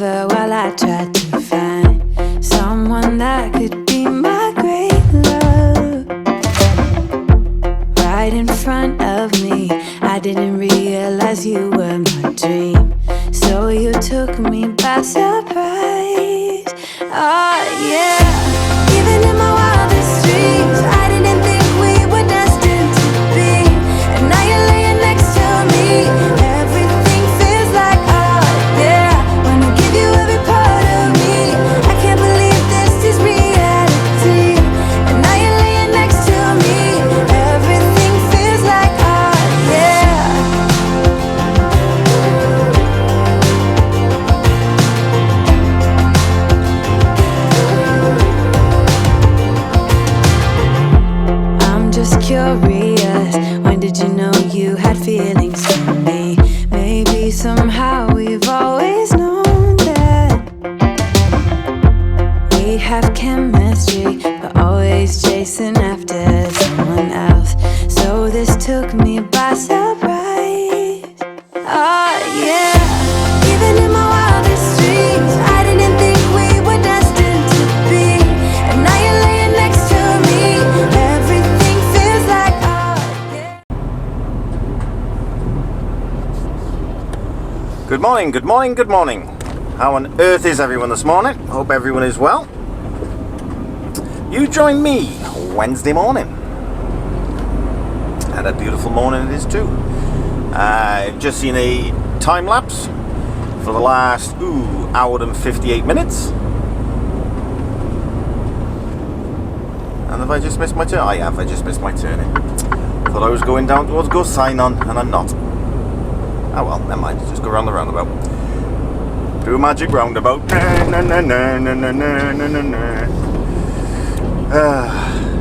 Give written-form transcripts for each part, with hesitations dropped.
forever while I tried to find someone that could be my great love. Right in front of me, I didn't realize you were my dream, so you took me by surprise. Oh yeah, even in my wildest dreams, I didn't think we were destined to be. And now you're laying next to me, everything feels like oh yeah. Wanna give you every part of me, I can't believe this is reality. And now you're laying next to me, everything feels like oh yeah. I'm just curious, when did you know you had feelings for me? Maybe somehow we've always known that we have chemistry, but always chasing after someone else. So this took me by surprise. Oh yeah, even in my wildest dreams, I didn't think we were destined to be. And now you're laying next to me, everything feels like oh yeah. Good morning, good morning, good morning. How on earth is everyone this morning? Hope everyone is well. You join me Wednesday morning. And a beautiful morning it is too. I've just seen a time lapse for the last hour and 58 minutes. And have I just missed my turn? I have, I just missed my turning. Thought I was going down towards Go Sign On, and I'm not. Oh well, never mind, just go round the roundabout. Do a magic roundabout.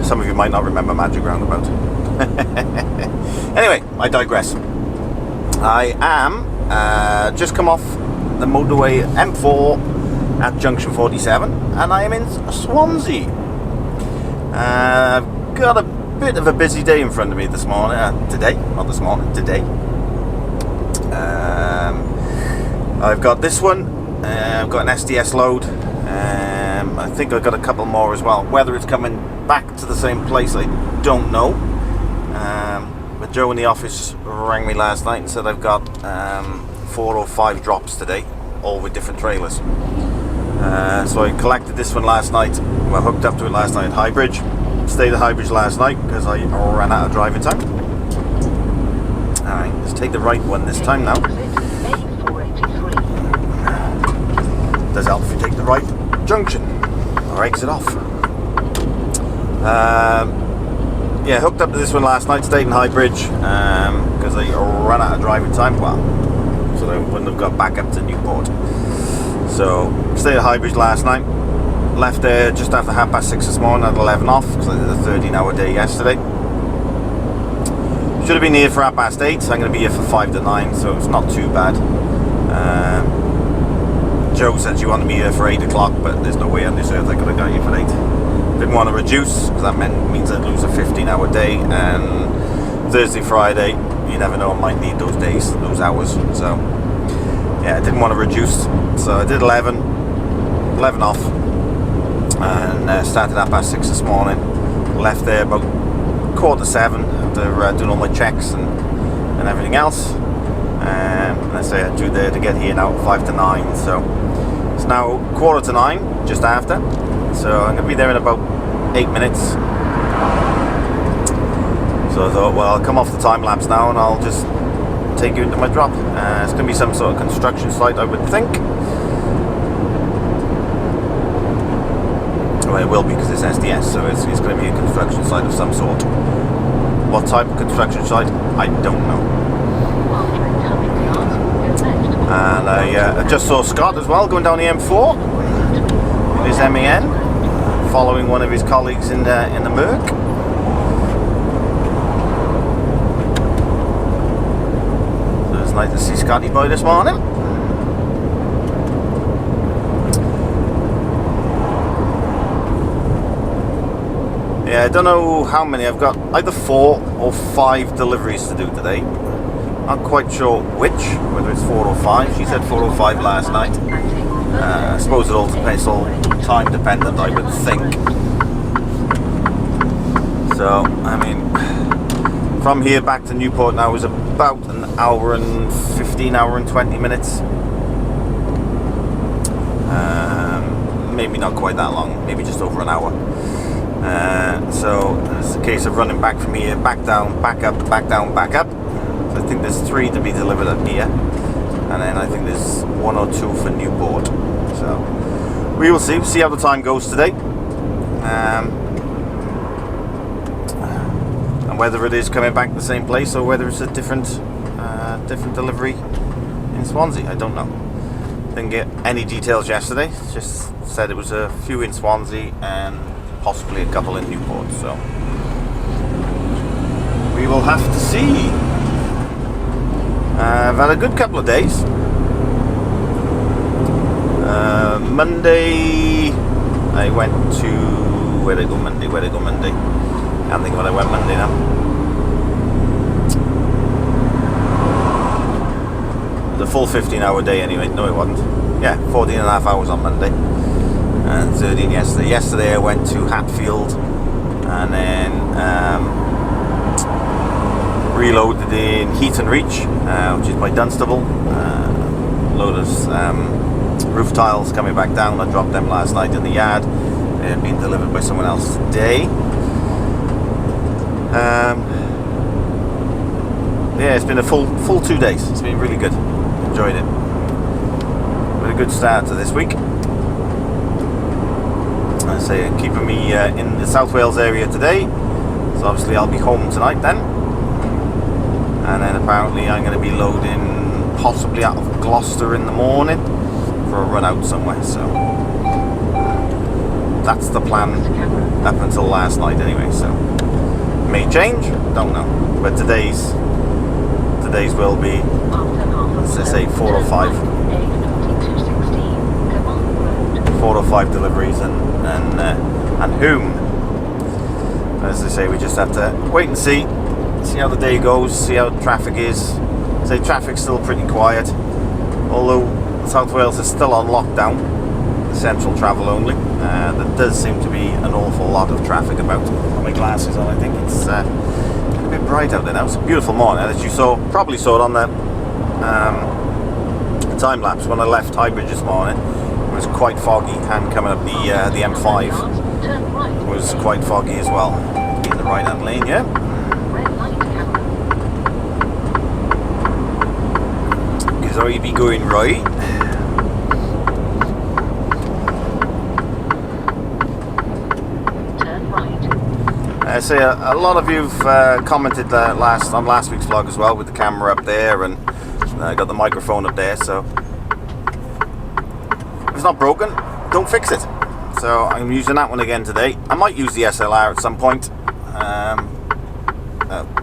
Some of you might not remember Magic Roundabout. Anyway, I digress. I am just come off the motorway M4 at junction 47, and I am in Swansea. I've got a bit of a busy day in front of me this morning. Today. I've got this one. I've got an SDS load. I think I've got a couple more as well. Whether it's coming back to the same place, I don't know. But Joe in the office rang me last night and said I've got 4 or 5 drops today, all with different trailers. So I collected this one last night. Well, hooked up to it last night at Highbridge. Stayed at Highbridge last night because I ran out of driving time. Alright, let's take the right one this time now. Does help if you take the right junction or exit off. Yeah, hooked up to this one last night, stayed in Highbridge because I ran out of driving time. Well, so I wouldn't have got back up to Newport. So stayed at Highbridge last night, left there just after 6:30 this morning at 11 off because I did a 13-hour day yesterday. Should have been here for 8:30. I'm going to be here for 5 to 9, so it's not too bad. Joe said she wanted me here for 8 o'clock, but there's no way on this earth I could have got here for 8. Didn't want to reduce, because that means I'd lose a 15-hour day, and Thursday, Friday, you never know, I might need those days, those hours. So, yeah, I didn't want to reduce, so I did 11 off, and started at 6:30 this morning. Left there about 6:45 after doing all my checks and everything else. And I say I due there to get here now at 5 to 9, so it's now 9:15, just after. So I'm going to be there in about 8 minutes. So I thought, well, I'll come off the time lapse now and I'll just take you into my drop. It's going to be some sort of construction site, I would think. Well, it will be because it's SDS, so it's going to be a construction site of some sort. What type of construction site? I don't know. And I just saw Scott as well going down the M4 in his MAN, following one of his colleagues in the Merc. So it's nice to see Scotty boy this morning. Yeah, I don't know how many. I've got either 4 or 5 deliveries to do today. Not quite sure which, whether it's 4 or 5. She said 4 or 5 last night. I suppose it's all time dependent, I would think. So, I mean, from here back to Newport now is about an hour and 15, hour and 20 minutes. Maybe not quite that long, maybe just over an hour. So it's a case of running back from here, back down, back up, back down, back up. So I think there's 3 to be delivered up here, and then I think there's 1 or 2 for Newport. So we will see how the time goes today, and whether it is coming back to the same place or whether it's a different delivery in Swansea. I don't know. Didn't get any details yesterday. Just said it was a few in Swansea and possibly a couple in Newport. So we will have to see. I've had a good couple of days. Monday I went to where'd I go Monday? Can't think when I went Monday now. The full 15-hour day anyway. No, it wasn't. Yeah, 14 and a half hours on Monday and 13 yesterday. Yesterday I went to Hatfield and then reloaded in Heat and Reach, which is by Dunstable. Load of roof tiles coming back down. I dropped them last night in the yard. They had been delivered by someone else today. Yeah, it's been a full 2 days. It's been really good. Enjoyed it. With a good start to this week. I say keeping me in the South Wales area today. So obviously I'll be home tonight then. And then apparently I'm going to be loading possibly out of Gloucester in the morning for a run out somewhere. So that's the plan up until last night anyway. So may change, don't know. But today's will be, as I say, 4 or 5 deliveries and whom. As I say, we just have to wait and see how the day goes, see how traffic is. Say traffic's still pretty quiet, although South Wales is still on lockdown, central travel only. There does seem to be an awful lot of traffic about. Got my glasses on, I think it's a bit bright out there now. It's a beautiful morning, as you probably saw it on the time lapse when I left Highbridge this morning. It was quite foggy, and coming up the M5 was quite foggy as well. In the right hand lane, yeah. Because I be going right. I say a lot of you've commented on last week's vlog as well, with the camera up there, and I got the microphone up there. So if it's not broken, don't fix it. So I'm using that one again today. I might use the SLR at some point.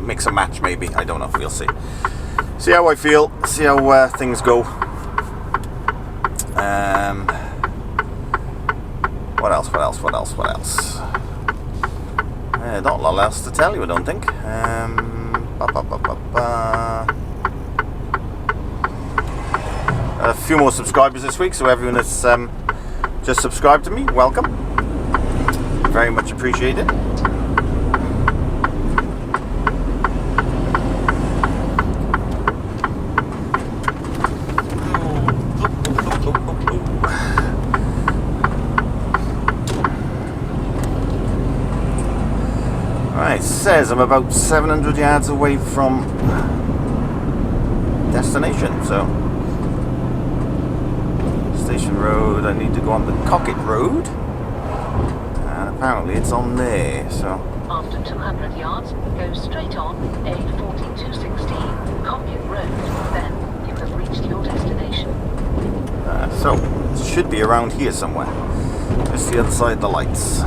Mix and match maybe. I don't know. We'll see. See how I feel. See how things go. What else? Not a lot else to tell you, I don't think. A few more subscribers this week, so everyone that's just subscribed to me, welcome. Very much appreciated. It says I'm about 700 yards away from destination, so Station Road, I need to go on the Cocket Road, and apparently it's on there. So after 200 yards, go straight on A4216 Cocket Road, then you have reached your destination. So it should be around here somewhere, just the other side of the lights.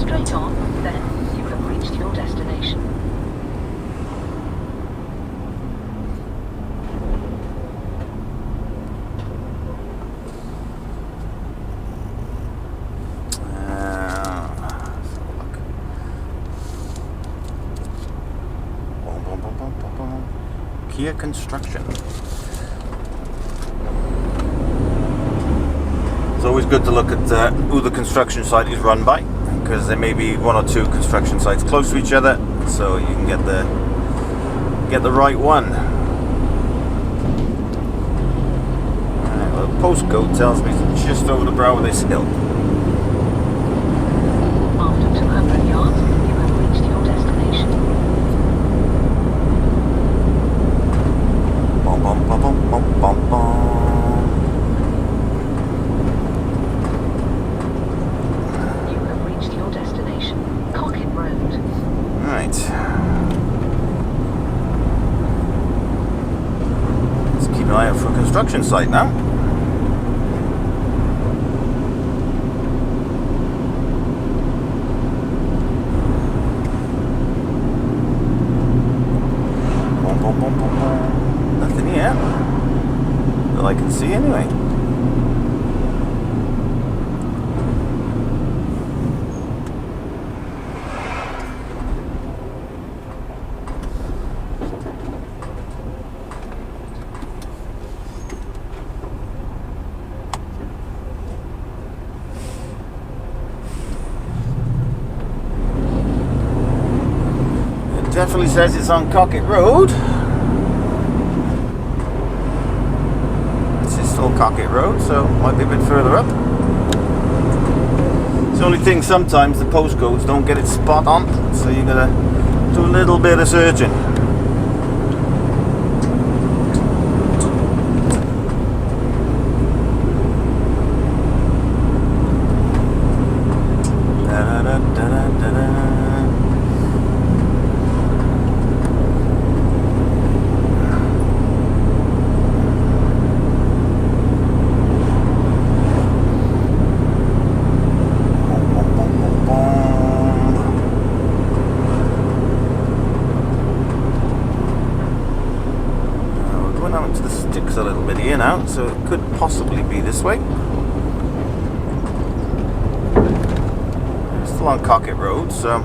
Straight on, then you have reached your destination. Kia Construction. always good to look at who the construction site is run by, because there may be one or two construction sites close to each other, so you can get the right one. Well, the postcode tells me it's just over the brow of this hill. After 200 yards, you have reached your destination. Bum, bum, bum, bum, bum, bum, bum. You have reached your destination. Cocket Road. Right. Let's keep an eye out for a construction site now. Boom, boom, boom, boom, boom. Nothing here that I can see anyway. Definitely says it's on Cocket Road. This is still Cocket Road, so it might be a bit further up. It's the only thing, sometimes the postcodes don't get it spot on, so you gotta do a little bit of searching. A little bit here now, so it could possibly be this way. Still on Cocket Road, so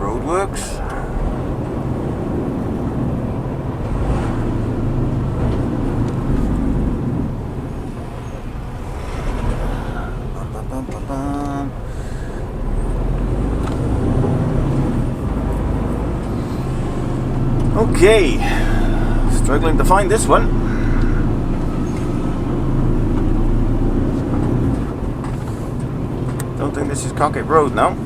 roadworks. Okay, struggling to find this one. Don't think this is Cocket Road now.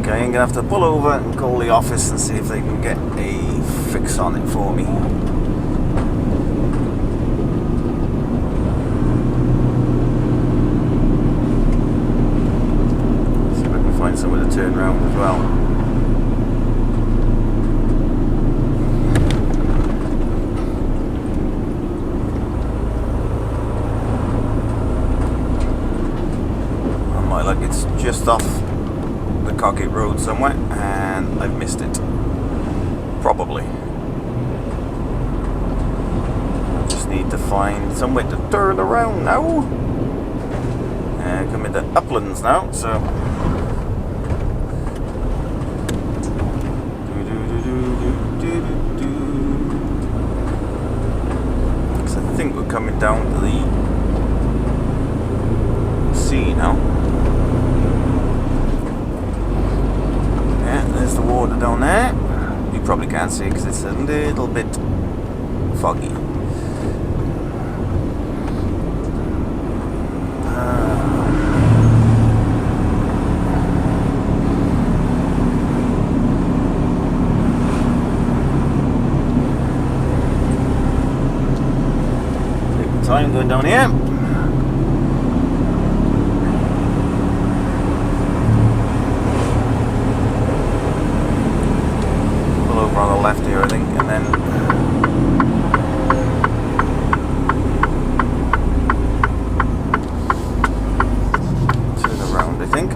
I ain't gonna have to pull over and call the office and see if they can get a fix on it for me. See if I can find somewhere to turn around as well. I might like it's just off Cocket Road somewhere, and I've missed it. Probably. I just need to find somewhere to turn around now. Come into Uplands now, so. So I think we're coming down to the sea now. There's the water down there. You probably can't see because it's a little bit foggy. Time going down here. Pull over on the left here, I think, and then turn around, I think.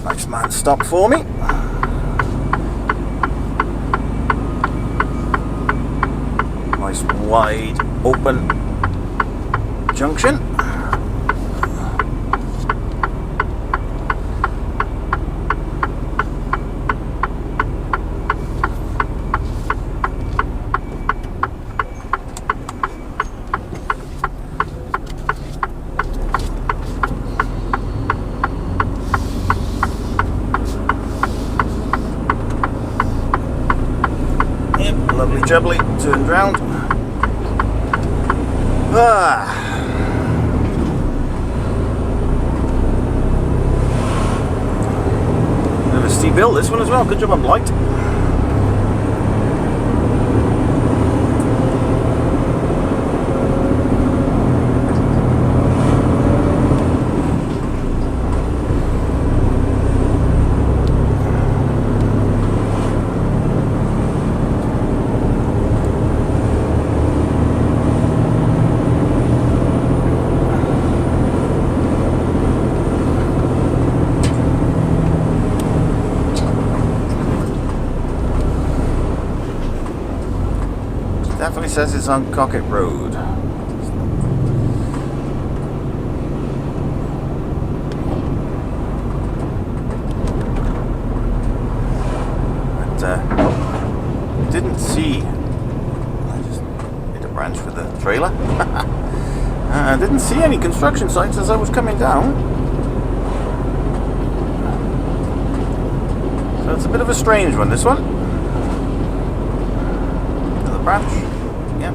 Nice man stop for me. Nice wide open junction. Lovely jubbly, turned round. Bit of a steep hill, this one as well. Good job on light. Definitely says it's on Cocket Road. But didn't see. I just hit a branch with the trailer. I didn't see any construction sites as I was coming down. So it's a bit of a strange one, this one. The branch. Yep.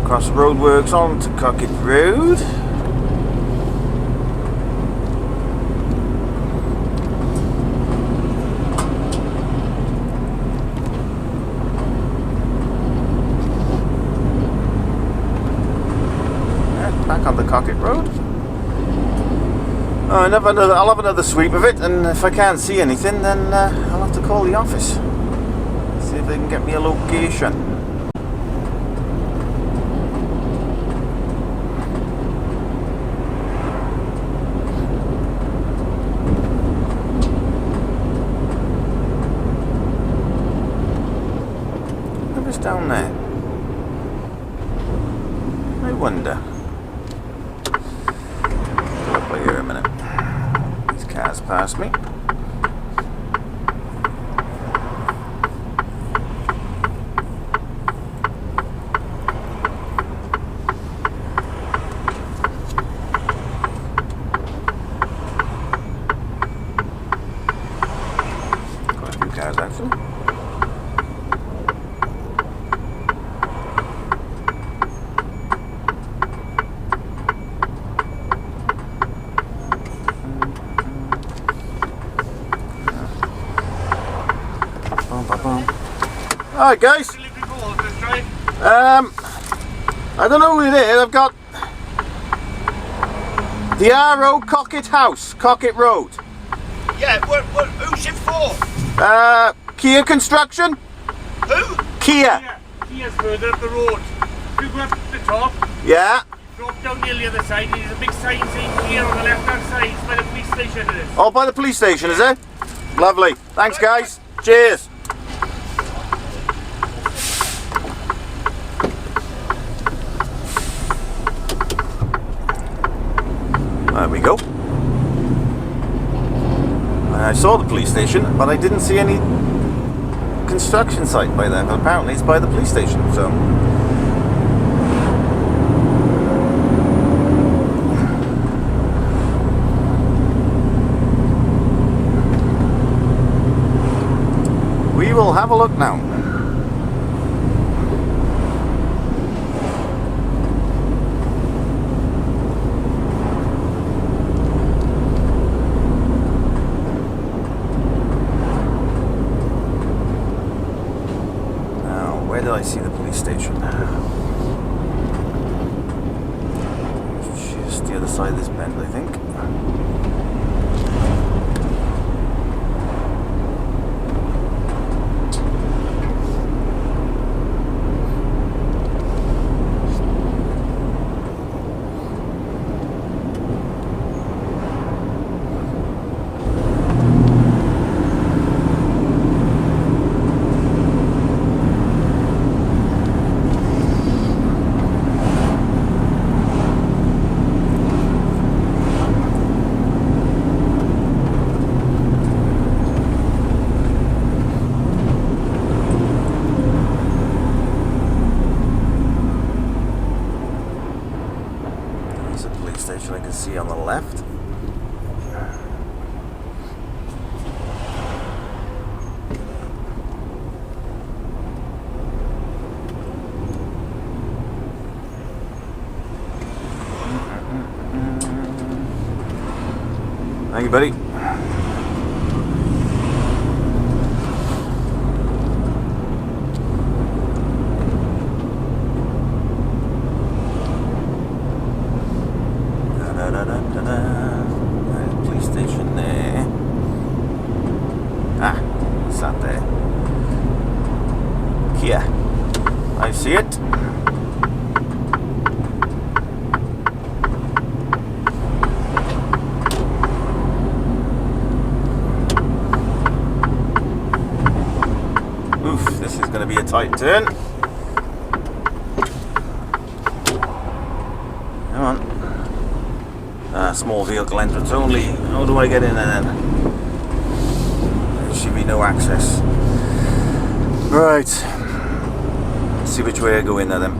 Across the roadworks on to Cocket Road. And back on the Cocket Road. I'll have another sweep of it, and if I can't see anything, then I'll have to call the office. See if they can get me a location. Down there. I wonder. Go up here a minute. These cars past me. Quite a few cars actually. Alright guys, I don't know who it is. I've got the RO Cocket House, Cocket Road. Yeah, who's it for? Kia Construction? Who? Kia. Kia's further up the road. If you go up to the top, Yeah. drop down near the other side, there's a big sign saying Kia on the left hand side. It's by the police station it is. Oh, by the police station, is it? Lovely. Thanks, guys. Cheers. There we go. I saw the police station, but I didn't see any construction site by there. But apparently it's by the police station, so... we will have a look now. Where did I see the police station? Just the other side of this bend, I think. Station I can see on the left. Thank you, buddy. Police station there. Ah, it's not there. Kia. I see it. Oof, this is going to be a tight turn. Come on. Small vehicle entrance only. How do I get in there then? There should be no access. Right. Let's see which way I go in there then.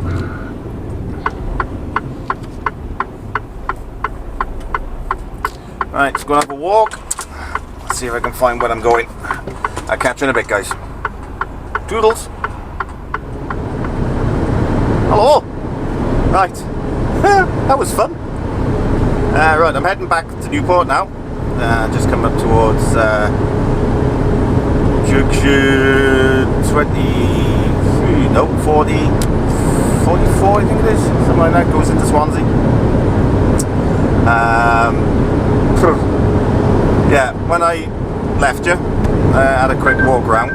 Right, let's go and have a walk. Let's see if I can find where I'm going. I'll catch you in a bit, guys. Toodles. Hello. Right. That was fun. Right, I'm heading back to Newport now. Just coming up towards junction 23, no, 44 I think it is, something like that, goes into Swansea. Yeah, when I left you, I had a quick walk around.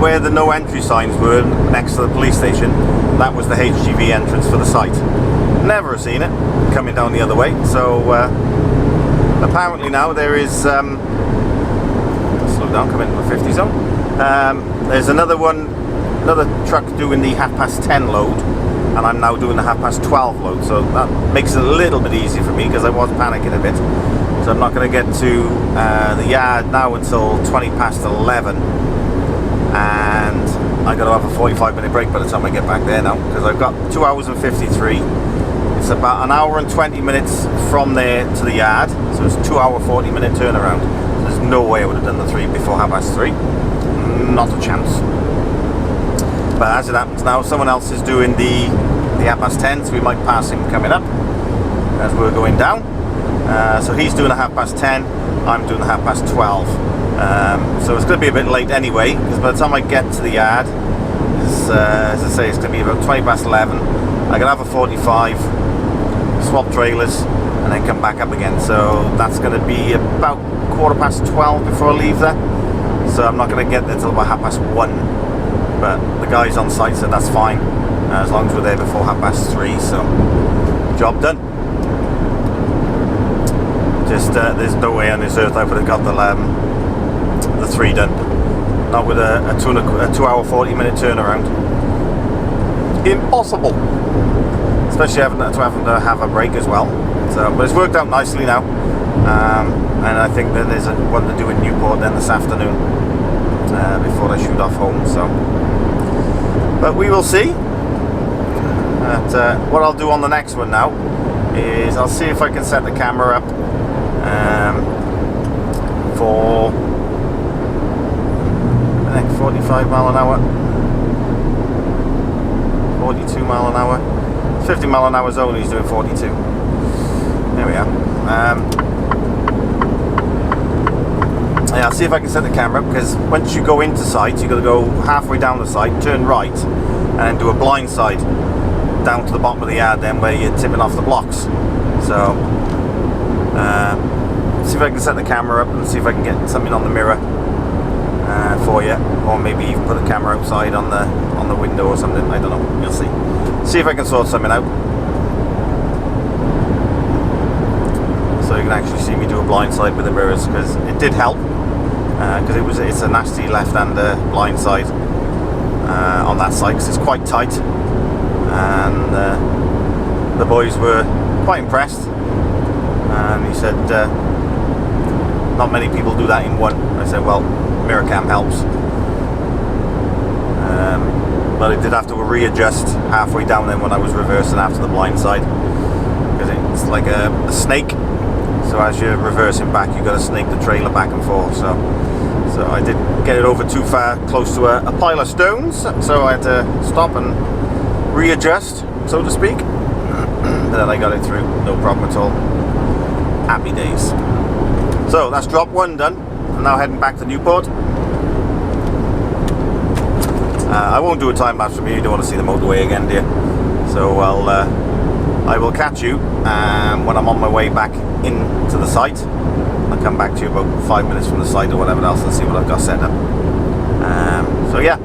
Where the no entry signs were next to the police station, that was the HGV entrance for the site. Never seen it coming down the other way, so apparently now there is slow down, come into the 50 zone. There's another truck doing the 10:30 load, and I'm now doing the 12:30 load, so that makes it a little bit easier for me because I was panicking a bit. So I'm not going to get to the yard now until 11:20, and I got to have a 45-minute break by the time I get back there now, because I've got 2 hours and 53. It's about an hour and 20 minutes from there to the yard, so it's 2 hour 40-minute turnaround. So there's no way I would have done the 3 before 3:30. Not a chance. But as it happens now, someone else is doing the 10:30, so we might pass him coming up as we're going down. So he's doing a 10:30, I'm doing a 12:30. So it's going to be a bit late anyway, because by the time I get to the yard, as I say, it's going to be about 11:20. I can have a 45, swap trailers, and then come back up again. So that's going to be about 12:15 before I leave there. so I'm not going to get there till about 1:30. But the guys on site said that's fine, as long as we're there before 3:30. So job done. Just there's no way on this earth I would have got the 3 done. Not with a 2 hour 40-minute turnaround. Impossible. Especially having to have a break as well. So, but it's worked out nicely now. And I think that there's one to do in Newport then this afternoon before I shoot off home. So, but we will see. What I'll do on the next one now is I'll see if I can set the camera up for I think 45 mile an hour, 42 mile an hour, 50 mile an hour zone. He's doing 42. There we are. Yeah, I'll see if I can set the camera up, because once you go into sight, you've got to go halfway down the site, turn right, and do a blind side down to the bottom of the yard, then where you're tipping off the blocks. So, see if I can set the camera up and see if I can get something on the mirror for you, or maybe even put the camera outside on the window or something. I don't know. You'll see. See if I can sort something out. So you can actually see me do a blind side with the mirrors, because it did help. Because it's a nasty left-hander blind side on that side, because it's quite tight, and the boys were quite impressed. And he said not many people do that in one. I said, well, mirror cam helps, but I did have to readjust halfway down then when I was reversing after the blind side, because it's like a snake. So as you're reversing back, you've got to snake the trailer back and forth. So I didn't get it over too far close to a pile of stones, so I had to stop and readjust, so to speak. And then I got it through, no problem at all. Happy days. So that's drop 1 done. I'm now heading back to Newport. I won't do a time lapse from here. You don't want to see the motorway again, dear. So I will catch you when I'm on my way back into the site. I'll come back to you about 5 minutes from the site or whatever else and see what I've got set up. So yeah,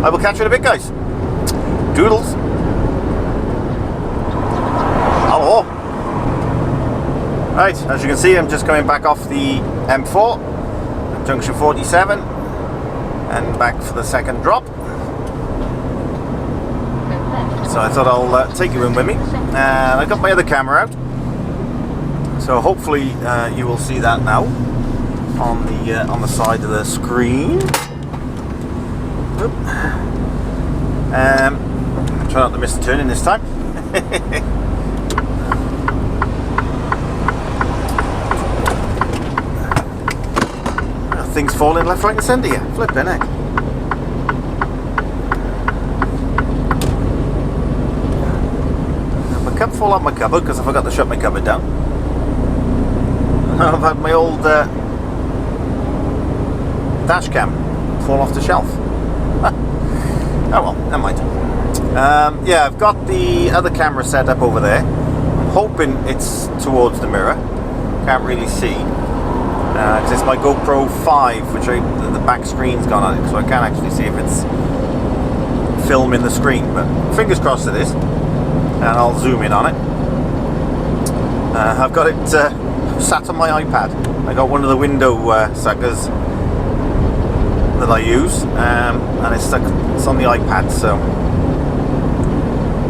I will catch you in a bit, guys. Doodles. Hello. Right, as you can see, I'm just coming back off the M4, junction 47, and back for the second drop. So I thought I'll take you in with me. And I got my other camera out, so hopefully you will see that now on the side of the screen. Try not to miss the turning this time. Things falling left, right and centre here. Flipping heck. My cup fall out my cupboard because I forgot to shut my cupboard down. I've had my old dash cam fall off the shelf. Oh well, never mind. Yeah, I've got the other camera set up over there. I'm hoping it's towards the mirror. Can't really see. Because it's my GoPro 5, which the back screen's gone on it, so I can't actually see if it's filming the screen, but fingers crossed it is, and I'll zoom in on it. I've got it sat on my iPad. I got one of the window suckers that I use, and it's on the iPad, so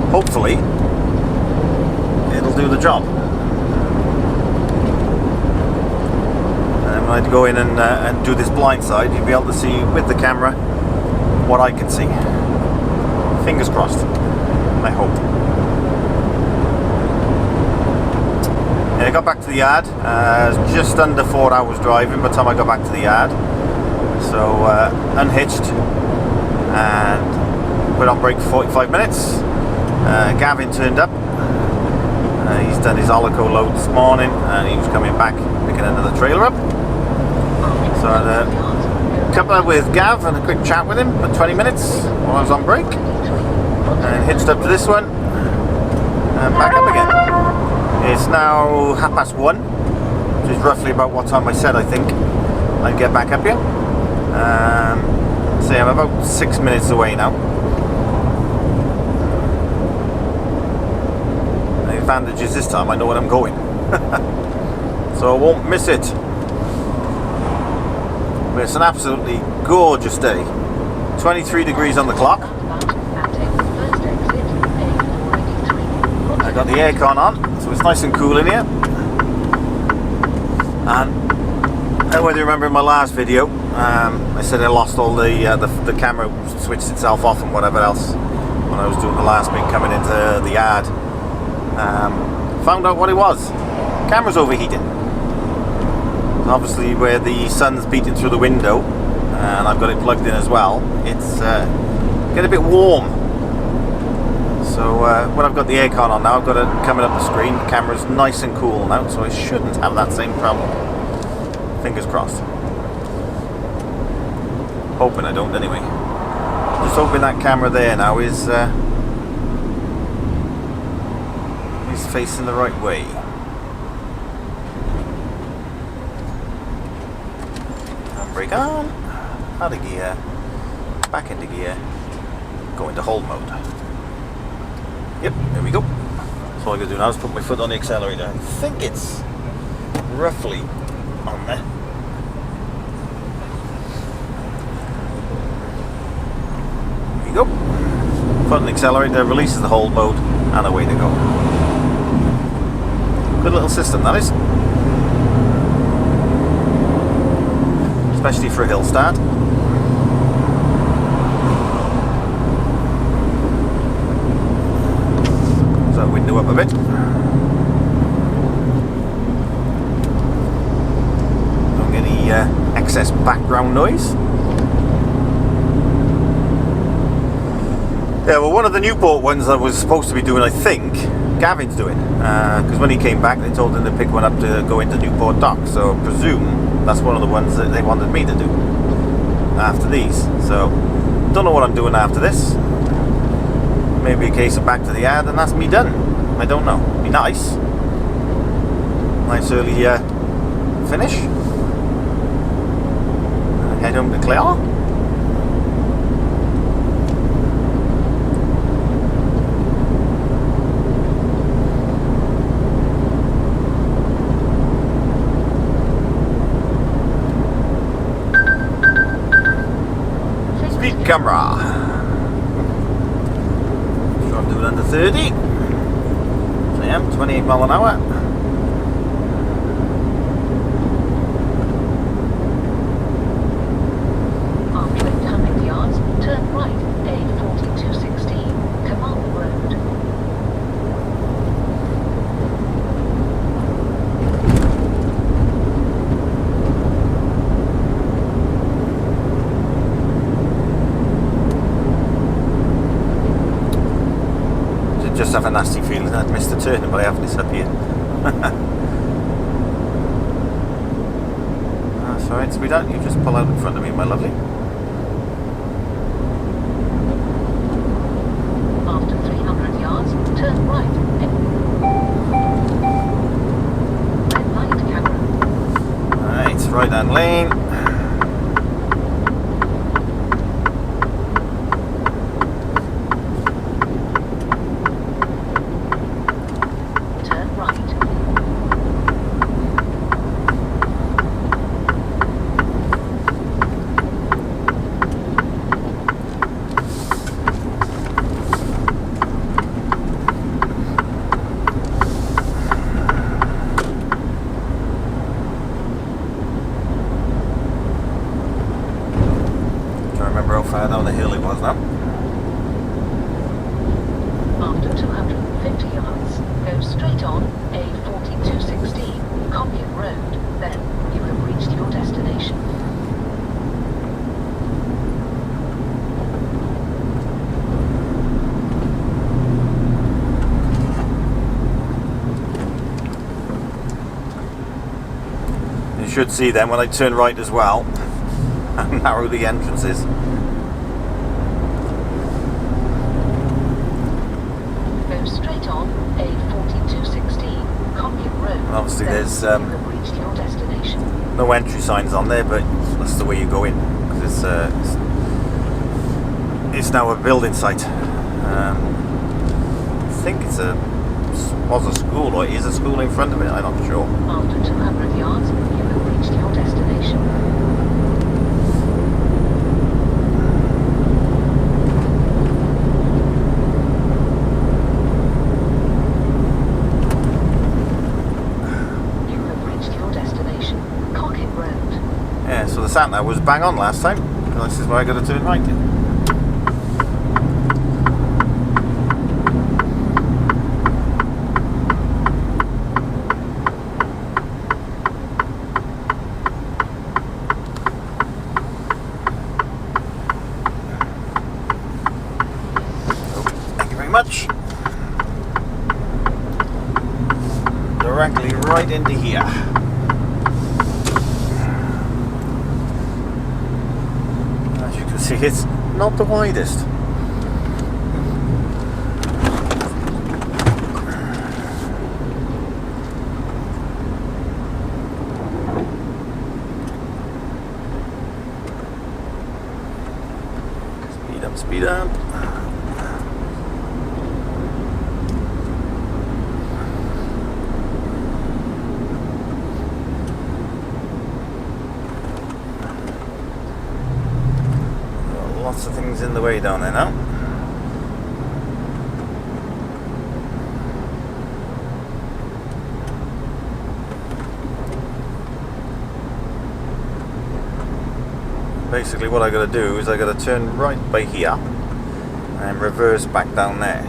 hopefully it'll do the job. I had to go in and do this blind side. You'll be able to see with the camera what I can see. Fingers crossed, I hope. Yeah, I got back to the yard. Just under 4 hours driving by the time I got back to the yard. So unhitched and put on brake for 45 minutes. Gavin turned up. He's done his Olico load this morning and he was coming back picking another trailer up. So I had a couple up with Gav and a quick chat with him for 20 minutes while I was on break, and hitched up to this one and back up again. It's now 1:30, which is roughly about what time I said I think I'd get back up here. So I'm about 6 minutes away now. The advantage is this time I know where I'm going. So I won't miss it. But it's an absolutely gorgeous day. 23 degrees on the clock. I got the aircon on, so it's nice and cool in here. And whether you remember in my last video, I said I lost all the camera switched itself off and whatever else when I was doing the last bit coming into the yard. Found out what it was. Camera's overheating. Obviously, where the sun's beating through the window, and I've got it plugged in as well, it's getting a bit warm. So when I've got the aircon on now, I've got it coming up the screen. The camera's nice and cool now, so I shouldn't have that same problem. Fingers crossed. Hoping I don't anyway. Just hoping that camera there now is facing the right way. Handbrake on, out of gear, back into gear, go into hold mode. Yep, there we go. So all I gotta do now is put my foot on the accelerator. I think it's roughly on there. There you go. Foot on the accelerator, releases the hold mode, and away they go. Good little system that is. Especially for a hill start. Close that window up a bit. Don't get any excess background noise. Yeah, well, one of the Newport ones I was supposed to be doing, I think, Gavin's doing. Because when he came back, they told him to pick one up to go into Newport Dock. So I presume that's one of the ones that they wanted me to do after these. So don't know what I'm doing after this. Maybe a case of back to the yard and that's me done. I don't know. Be nice. Nice early finish. Head home to Clare. Camera. So I'm doing under 30. So I am 28 mile an hour. After 800 yards, turn right, A4216, Command Road. Just have a nasty feeling I'd missed the turn by having this up here. That's alright, sweetheart, you just pull out in front of me, my lovely. After 300 yards, turn right. Red light camera. Alright, right hand lane. Far down the hill it was now. After 250 yards, go straight on A4216, Commune Road. Then you have reached your destination. You should see then when I turn right as well how narrow the entrance is. Straight on A4216, Commune Road. Obviously there's you have reached your destination. no entry signs on there, but that's the way you go in because because it's now a building site. I think was a school, or is a school in front of it, I'm not sure. After 200 yards, you have reached your destination. So the sat-nav was bang on last time. This is where I got to turn right. Thank you very much. Directly right into here. See, it's not the widest. Speed up, speed up. Lots of things in the way down there now. Basically what I got to do is I got to turn right by here and reverse back down there.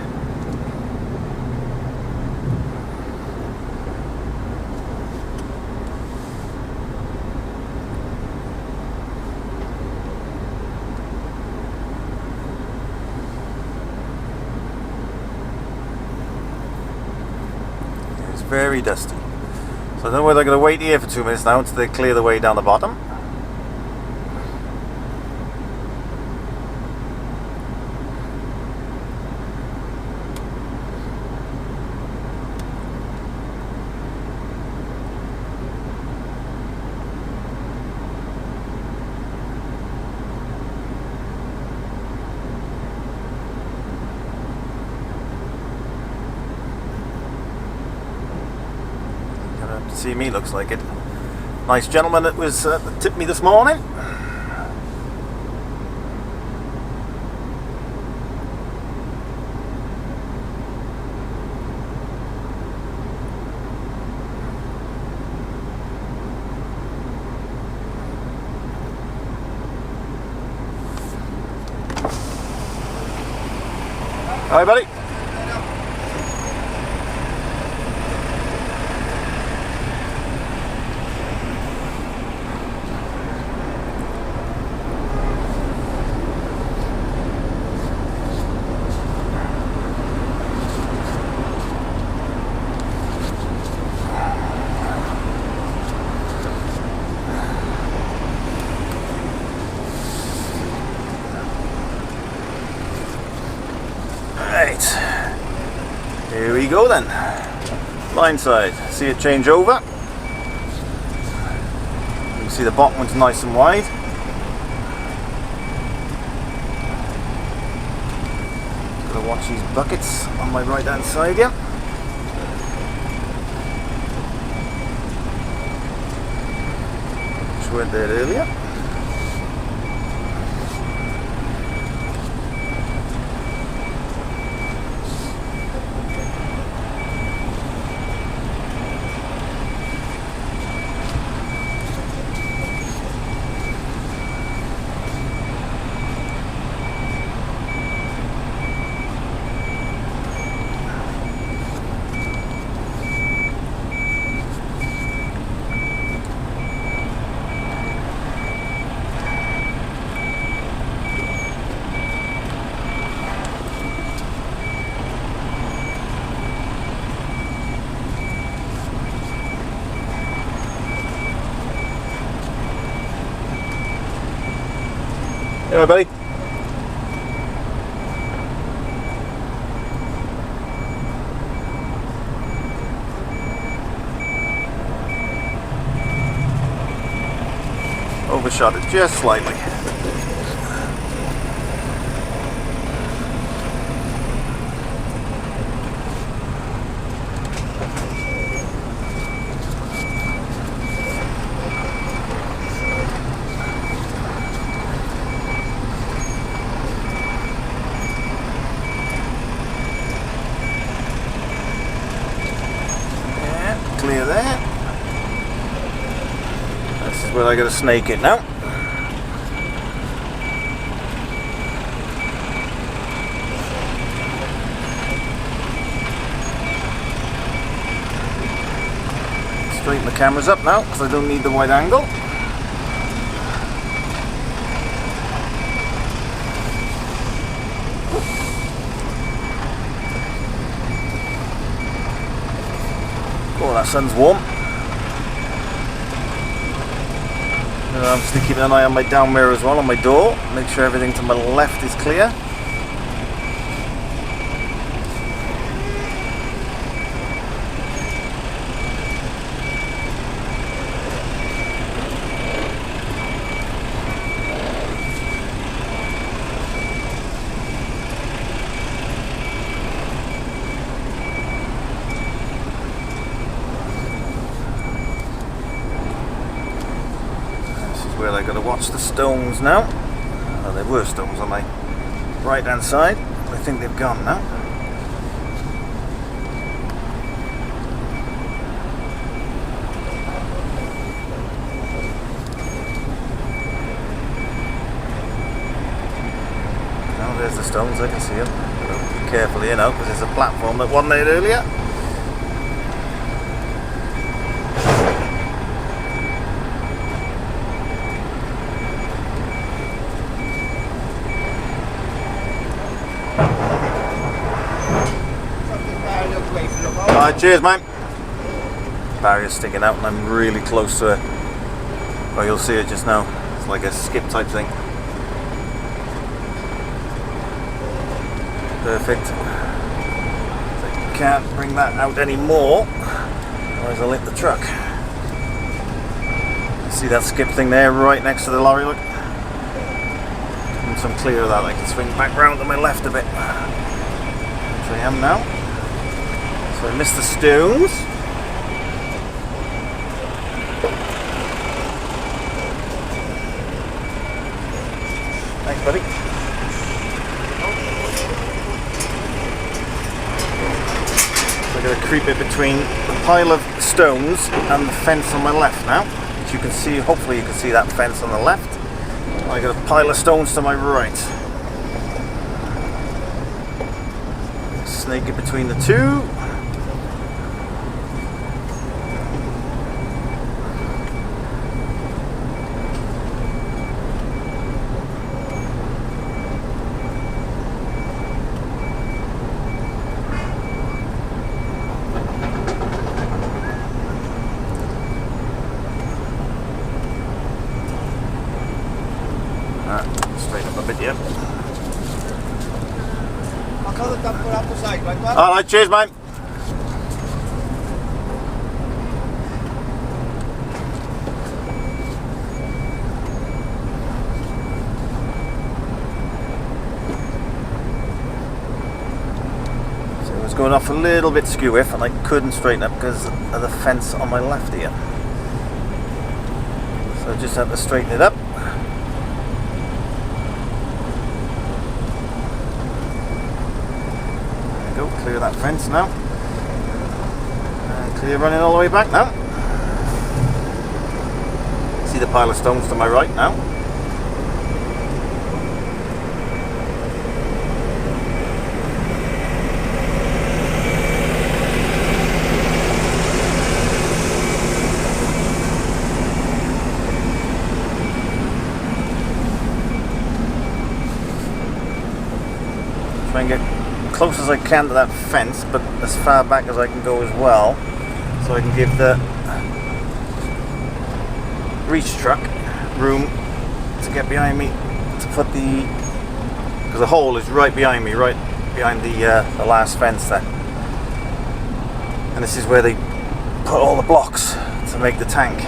Very dusty. So I don't know whether I'm going to wait here for 2 minutes now until they clear the way down the bottom. See me, looks like it. Nice gentleman that was that tipped me this morning. Hi, buddy. Right, here we go then. Line side, see it change over. You can see the bottom one's nice and wide. Gotta watch these buckets on my right hand side here. Which weren't there earlier. Hey, buddy. Overshot it just slightly. where I gotta snake it now. Straighten the cameras up now because I don't need the wide angle. Oh, that sun's warm. I'm just keeping an eye on my down mirror as well, on my door. Make sure everything to my left is clear. Where I got to watch the stones now. Oh, there were stones on my right hand side. I think they've gone now. Now there's the stones, I can see them. Be careful here now because there's a platform that wasn't there earlier. Alright, cheers mate. Barrier's sticking out and I'm really close to it. Oh, you'll see it just now. It's like a skip type thing. Perfect. So I can't bring that out anymore, otherwise I'll hit the truck. See that skip thing there right next to the lorry, look? Once I'm clear of that I can swing back round to my left a bit. Which I am now. So I missed the stones. Thanks, buddy. So I'm going to creep it between the pile of stones and the fence on my left now. Which you can see, hopefully you can see that fence on the left. I got a pile of stones to my right. Snake it between the two. Straight up a bit, yeah. Alright, cheers mate. So it was going off a little bit skew-if and I couldn't straighten up because of the fence on my left here. So I just had to straighten it up. Clear that fence now, and clear running all the way back now. See the pile of stones to my right now. Try and get close as I can to that fence, but as far back as I can go as well, so I can give the reach truck room to get behind me to put the, because the hole is right behind me, right behind the last fence there, and this is where they put all the blocks to make the tank.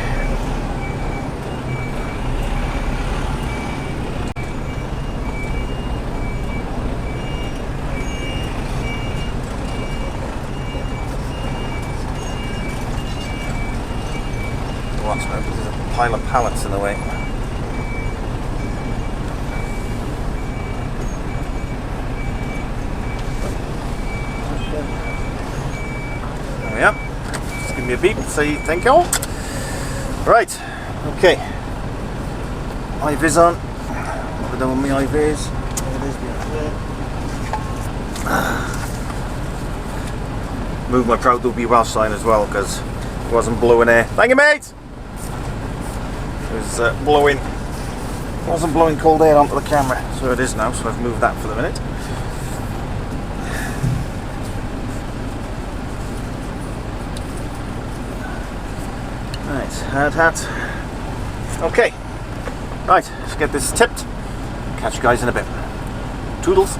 There's a pile of pallets in the way. There we are. Just give me a beep and say thank you all. Right, okay. high vis on. What have I done with my high vis? There it is behind there. Move my Proud to Be Welsh sign as well because it wasn't blowing air. Thank you, mate! It was wasn't blowing cold air onto the camera, so it is now, so I've moved that for the minute. Right, hard hat. Okay, right, let's get this tipped. Catch you guys in a bit. Toodles.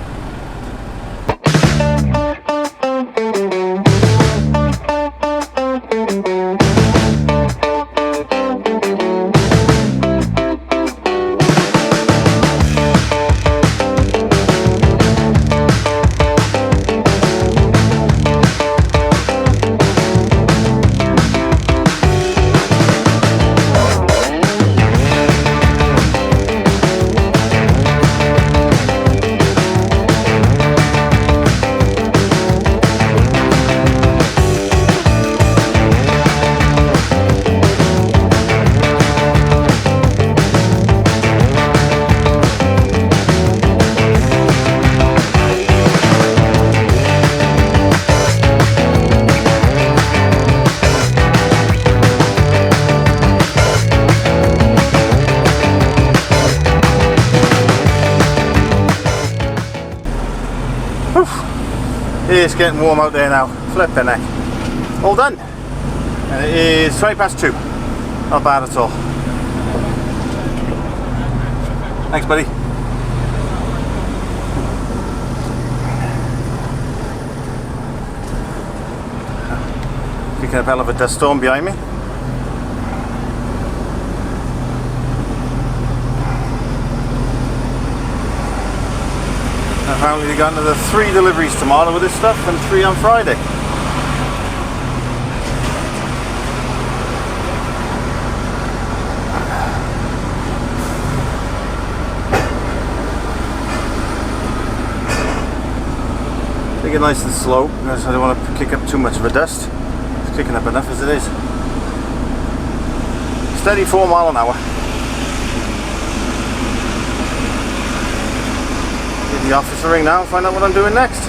It's getting warm out there now. Flip the neck. All done. And it is 2:20. Not bad at all. Thanks, buddy. Picking up a hell of a dust storm behind me. Apparently they got another 3 deliveries tomorrow with this stuff and 3 on Friday. Take it nice and slow because I don't want to kick up too much of a dust. It's kicking up enough as it is. Steady 4 miles an hour. The office a ring now and find out what I'm doing next.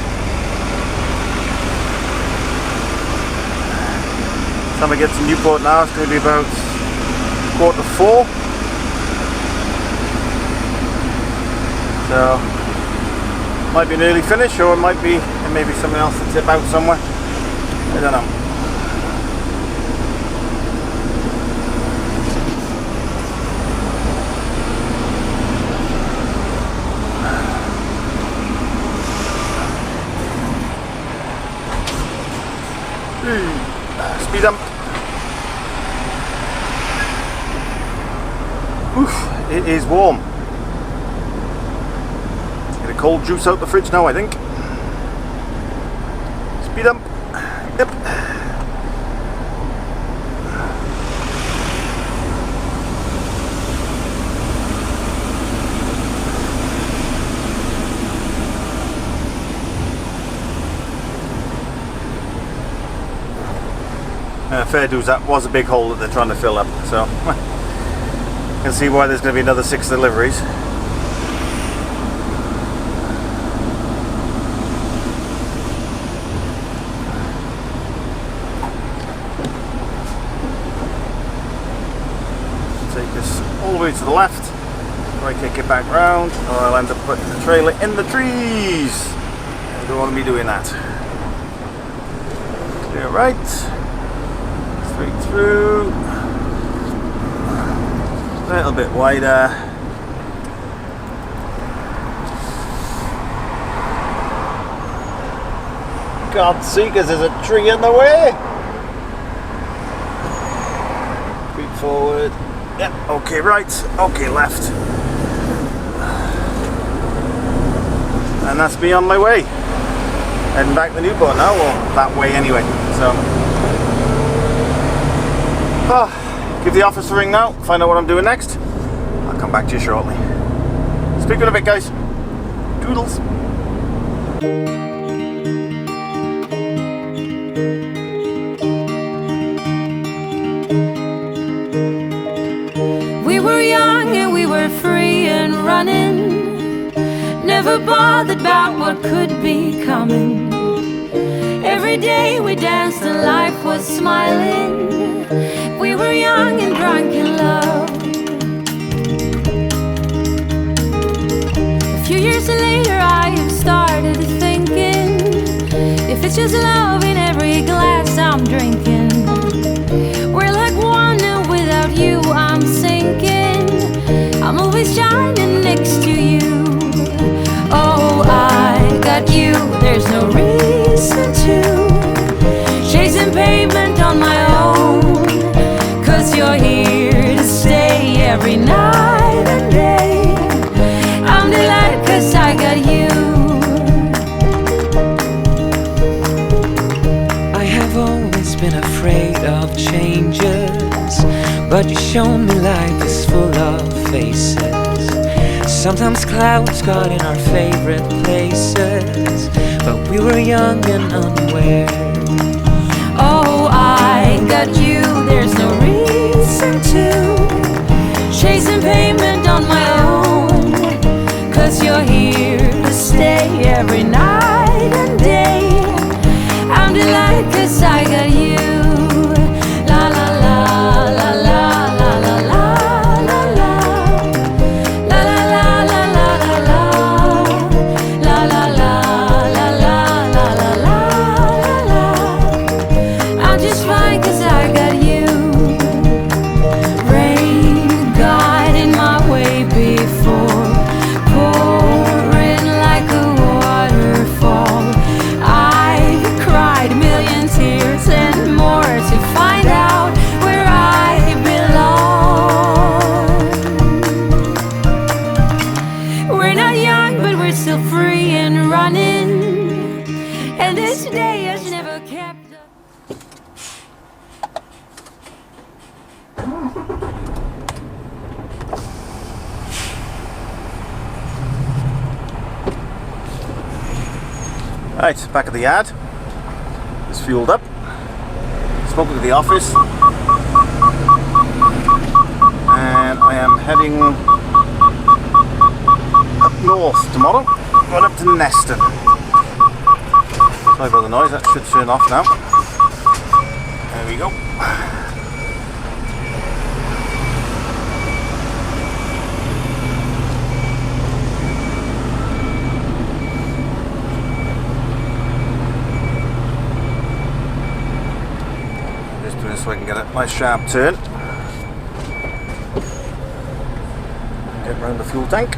Time I get to Newport now, it's going to be about 3:45. So might be an early finish, or it might be maybe something else to tip out somewhere. I don't know. Speed up. Oof, it is warm. Get a cold juice out the fridge now, I think. Speed up. Yep. Fair dues, that was a big hole that they're trying to fill up, so you can see why there's going to be another 6 deliveries. Take this all the way to the left, or I kick it back round, or I'll end up putting the trailer in the trees. I don't want to be doing that. Clear right. Straight through, a little bit wider. God's sake, there's a tree in the way. Feet forward. Yep, okay right, okay left. And that's me on my way. Heading back to Newport now, or that way anyway. So. Give the office a ring now, find out what I'm doing next. I'll come back to you shortly. Speak in a bit, guys. Toodles. We were young and we were free. never bothered about what could be coming. Every day we danced and life was smiling. We were young and drunk in love. A few years later I have started thinking, if it's just love in every glass I'm drinking, we're like one and without you I'm sinking. I'm always shining next to you. Oh, I got you, there's no reason to chasing pavement on my own, 'cause you're here to stay every night and day. I'm delighted 'cause I got you. I have always been afraid of changes, but you show me life is full of faces. Sometimes clouds got in our favorite places, but we were young and unaware. Oh, I got you, there's no reason to chasing pavement on my own, 'cause you're here to stay every night and day. I'm delighted 'cause I got you. La la la la la la la la la la. La la la la la la la. La la la la la la la la la. I'm just fine 'cause I got you. Rain got in my way before, pouring like a waterfall. I've cried a million tears and more to find out where I belong. We're not young, but we're still free and running, and this day has never kept up. Right, back at the yard. It's fueled up. Spoken to the office. And I am heading up north tomorrow. Going up to Neston. Sorry about the noise, that should turn off now. There we go. Just doing this so I can get a nice sharp turn. Get round the fuel tank.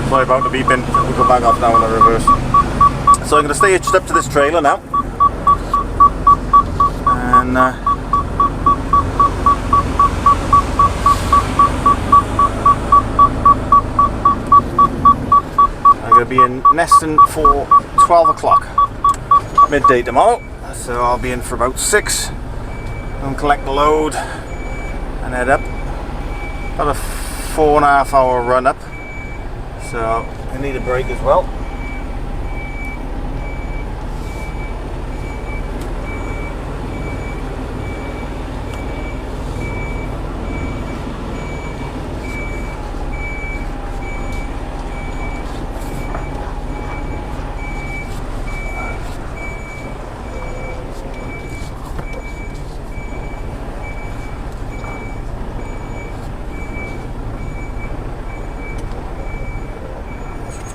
Sorry about the beeping, we'll go back off now in the reverse. So I'm going to stay hitched up to this trailer now. And I'm going to be in Neston for 12 o'clock midday tomorrow. So I'll be in for about 6 and collect the load and head up. About a 4.5 hour run up. So I need a break as well.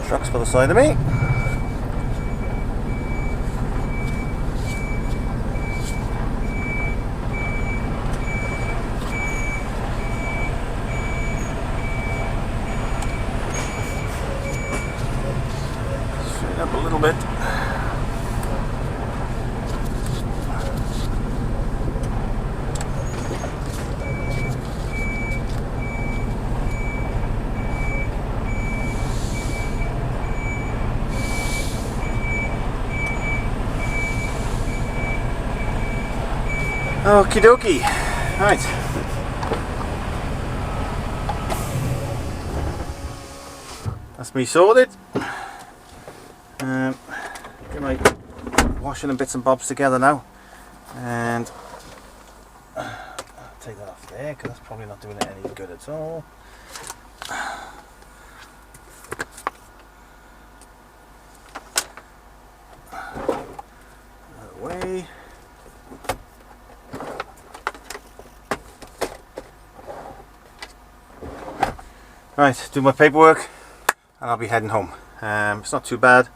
Trucks by the side of me. Straighten up a little bit. Okie dokie. Right. That's me sorted. Get my washing and bits and bobs together now. And I'll take that off there because that's probably not doing it any good at all. Away. Right, do my paperwork and I'll be heading home. It's not too bad.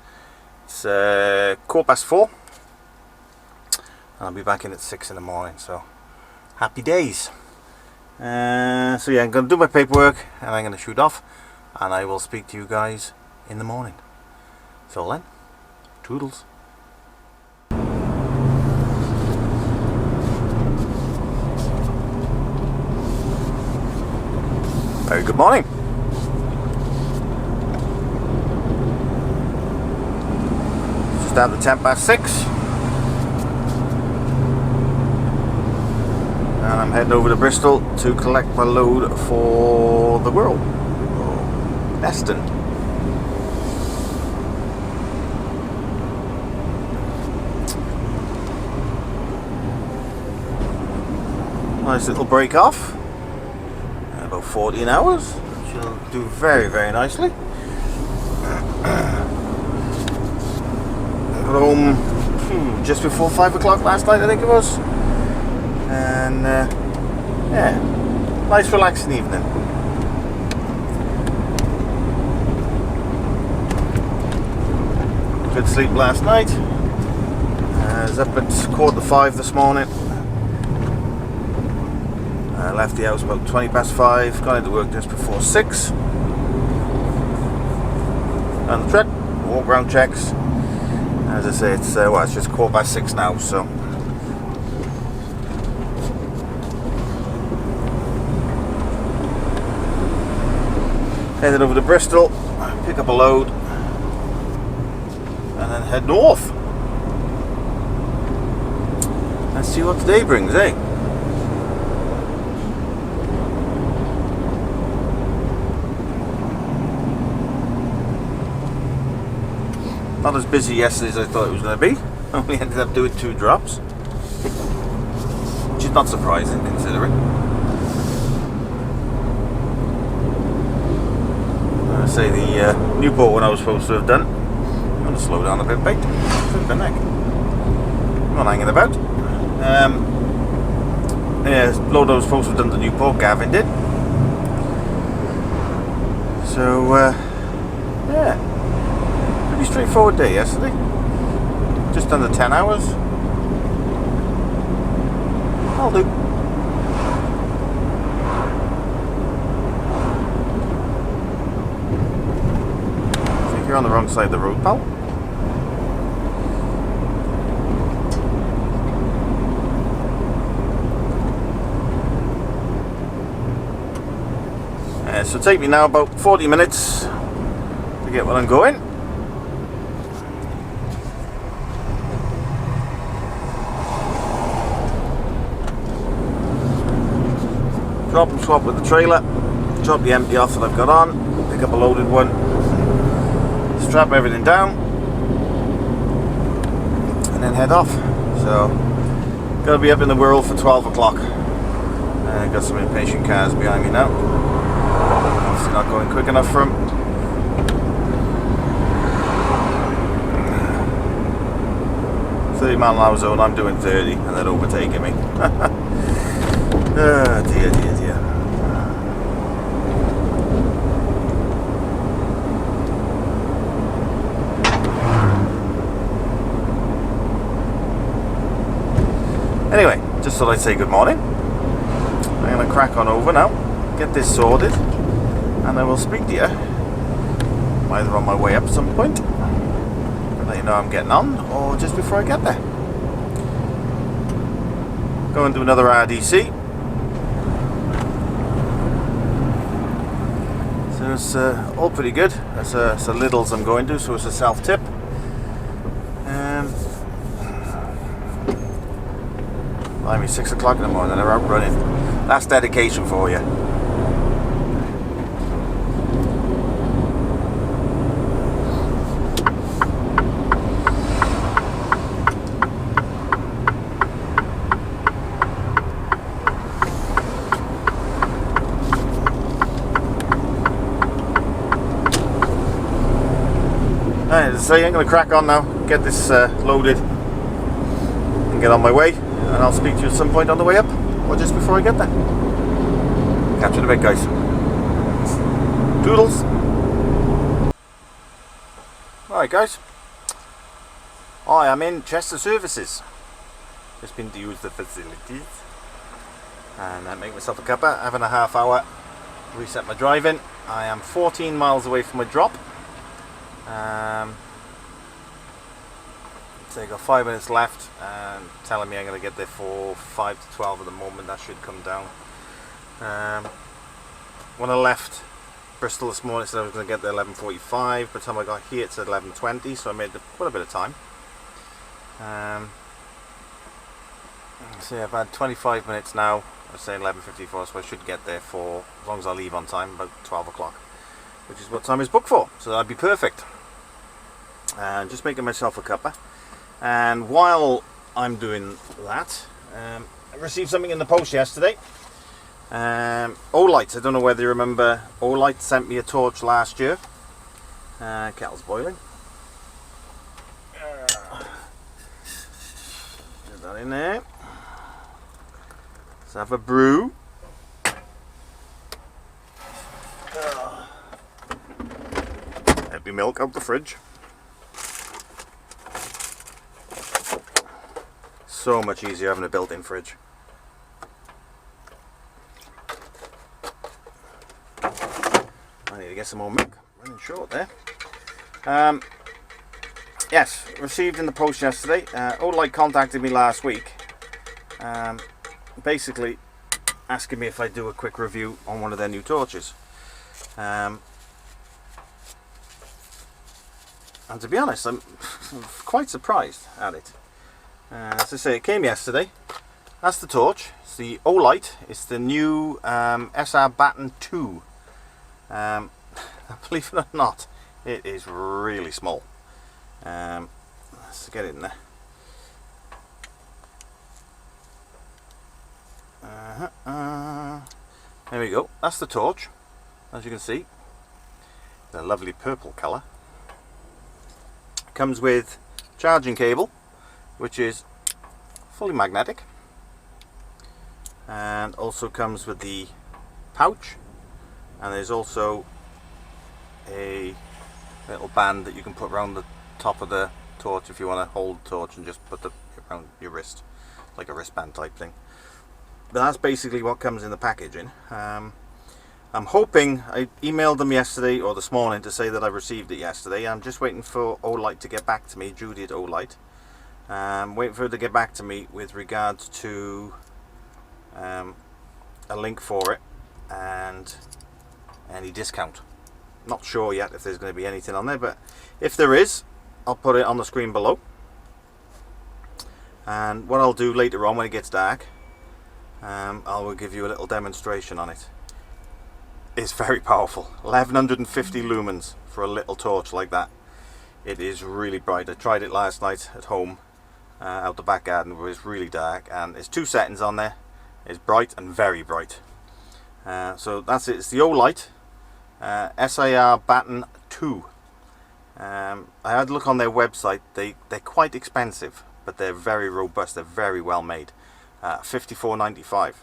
It's 4:15 and I'll be back in at 6 in the morning, so happy days. So yeah, I'm going to do my paperwork and I'm going to shoot off, and I will speak to you guys in the morning. So then, toodles. Very good morning. Just at the 6:10. And I'm heading over to Bristol to collect my load for the Wirral. Neston. Nice little break off. About 14 hours, which will do very, very nicely. Got home just before 5 o'clock last night, I think it was. And yeah, nice relaxing evening. Good sleep last night. I was up at 4:45 this morning. I left the house about 5:20. Got into work just before 6. On the trip, walk around checks. As I say, it's it's just 6:15 now, so. Headed over to Bristol, pick up a load, and then head north. Let's see what today brings, eh? Not as busy yesterday as I thought it was going to be. Only ended up doing 2 drops, which is not surprising considering. I say the Newport one I was supposed to have done. I'm going to slow down a bit, mate. Flippin' heck. I'm not hanging about. Yeah, load I was supposed to have done the Newport, Gavin did. So, yeah. Pretty straightforward day yesterday. Just under 10 hours. I'll do. I think you're on the wrong side of the road, pal. So it'll take me now about 40 minutes to get where I'm going. Drop and swap with the trailer, drop the empty off that I've got on, pick up a loaded one, strap everything down, and then head off. So, gotta be up in the Wirral for 12 o'clock. Got some impatient cars behind me now. Obviously not going quick enough for them. .30-mile-an-hour zone, I'm doing 30 and they're overtaking me. Oh dear, dear, dear. Anyway, just thought I'd say good morning. I'm going to crack on over now, get this sorted, and I will speak to you either on my way up at some point, to let you know I'm getting on, or just before I get there. Go and do another RDC. So it's all pretty good. It's a Lidl's I'm going to, so it's a I mean, 6 o'clock in the morning, they're out running. That's dedication for you. So I'm going to crack on now, get this loaded and get on my way, and I'll speak to you at some point on the way up or just before I get there. Catch you in a bit, guys. Toodles. Alright guys, I am in Chester Services. Just been to use the facilities and make myself a cuppa, having a half hour, reset my driving. I am 14 miles away from my drop. So I got 5 minutes left, and telling me I'm going to get there for 5 to 12 at the moment. That should come down. When I left Bristol this morning, I said I was going to get there 11:45. By the time I got here, it's at 11:20, so I made quite a bit of time. So yeah, I've had 25 minutes now. I was saying 11:54, so I should get there for, as long as I leave on time, about 12 o'clock, which is what time is booked for. So that'd be perfect. Just making myself a cuppa. And while I'm doing that, I received something in the post yesterday. Olight, I don't know whether you remember, Olight sent me a torch last year. Kettle's boiling. Get that in there. Let's have a brew. Empty milk out the fridge. So much easier having a built-in fridge. I need to get some more milk. Running short there. Yes, received in the post yesterday. Olight contacted me last week, basically asking me if I'd do a quick review on one of their new torches. And to be honest, I'm quite surprised at it. As I say, it came yesterday. That's the torch. It's the Olight. It's the new SR Batten 2. Believe it or not, it is really small. Let's get it in there. There we go. That's the torch. As you can see, the lovely purple colour. Comes with charging cable, which is fully magnetic, and also comes with the pouch, and there's also a little band that you can put around the top of the torch if you want to hold the torch and just put it around your wrist, like a wristband type thing. But that's basically what comes in the packaging. I'm hoping, I emailed them yesterday or this morning to say that I received it yesterday. I'm just waiting for Olight to get back to me, Judy at Olight. Waiting for her to get back to me with regards to a link for it and any discount. Not sure yet if there's going to be anything on there, but if there is, I'll put it on the screen below. And what I'll do later on when it gets dark, I will give you a little demonstration on it. It's very powerful. 1150 lumens for a little torch like that. It is really bright. I tried it last night at home, out the back garden where it's really dark, and there's 2 settings on there. It's bright and very bright. So that's it. It's the Olight SIR Batten 2. I had a look on their website. They're quite expensive, but they're very robust. They're very well made. $54.95.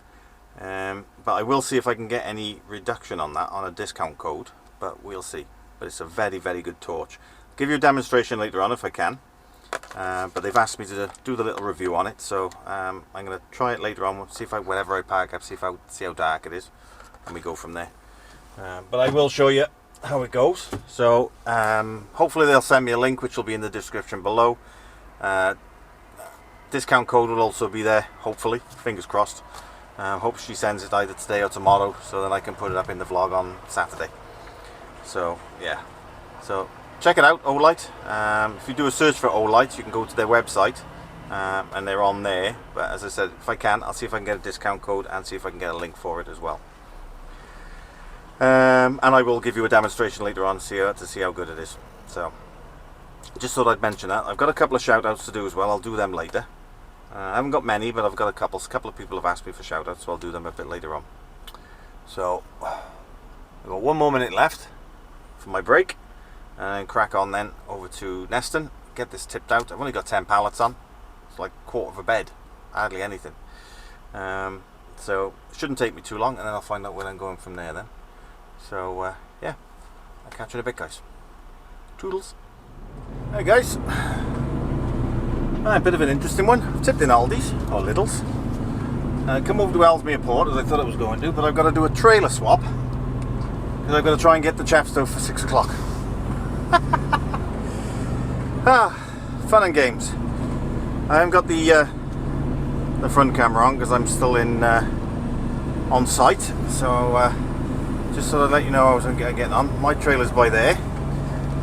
But I will see if I can get any reduction on that on a discount code, but we'll see. But it's a very, very good torch. I'll give you a demonstration later on if I can, but they've asked me to do the little review on it, so I'm going to try it later on, see if whenever I park up, see how dark it is, and we go from there. But I will show you how it goes. So hopefully they'll send me a link, which will be in the description below. Discount code will also be there, hopefully, fingers crossed. Hope she sends it either today or tomorrow, so then I can put it up in the vlog on Saturday. So yeah, so check it out, Olight. If you do a search for Olight, you can go to their website, and they're on there. But as I said, if I can, I'll see if I can get a discount code and see if I can get a link for it as well. And I will give you a demonstration later on to see how good it is. So just thought I'd mention that. I've got a couple of shout outs to do as well. I'll do them later. I haven't got many, but I've got a couple of people have asked me for shout outs, so I'll do them a bit later on. So I've got 1 more minute left for my break, and then crack on then over to Neston, get this tipped out. I've only got 10 pallets on. It's like a quarter of a bed, hardly anything. So it shouldn't take me too long, and then I'll find out where I'm going from there then. So yeah, I'll catch you in a bit, guys. Toodles. Hey guys, a bit of an interesting one. I've tipped in Aldi's, or Lidl's. Come over to Ellesmere Port as I thought I was going to, but I've got to do a trailer swap because I've got to try and get the Chepstow for 6 o'clock. Fun and games. I haven't got the front camera on because I'm still in on site, so just thought I'd let you know I was getting on. My trailer's by there.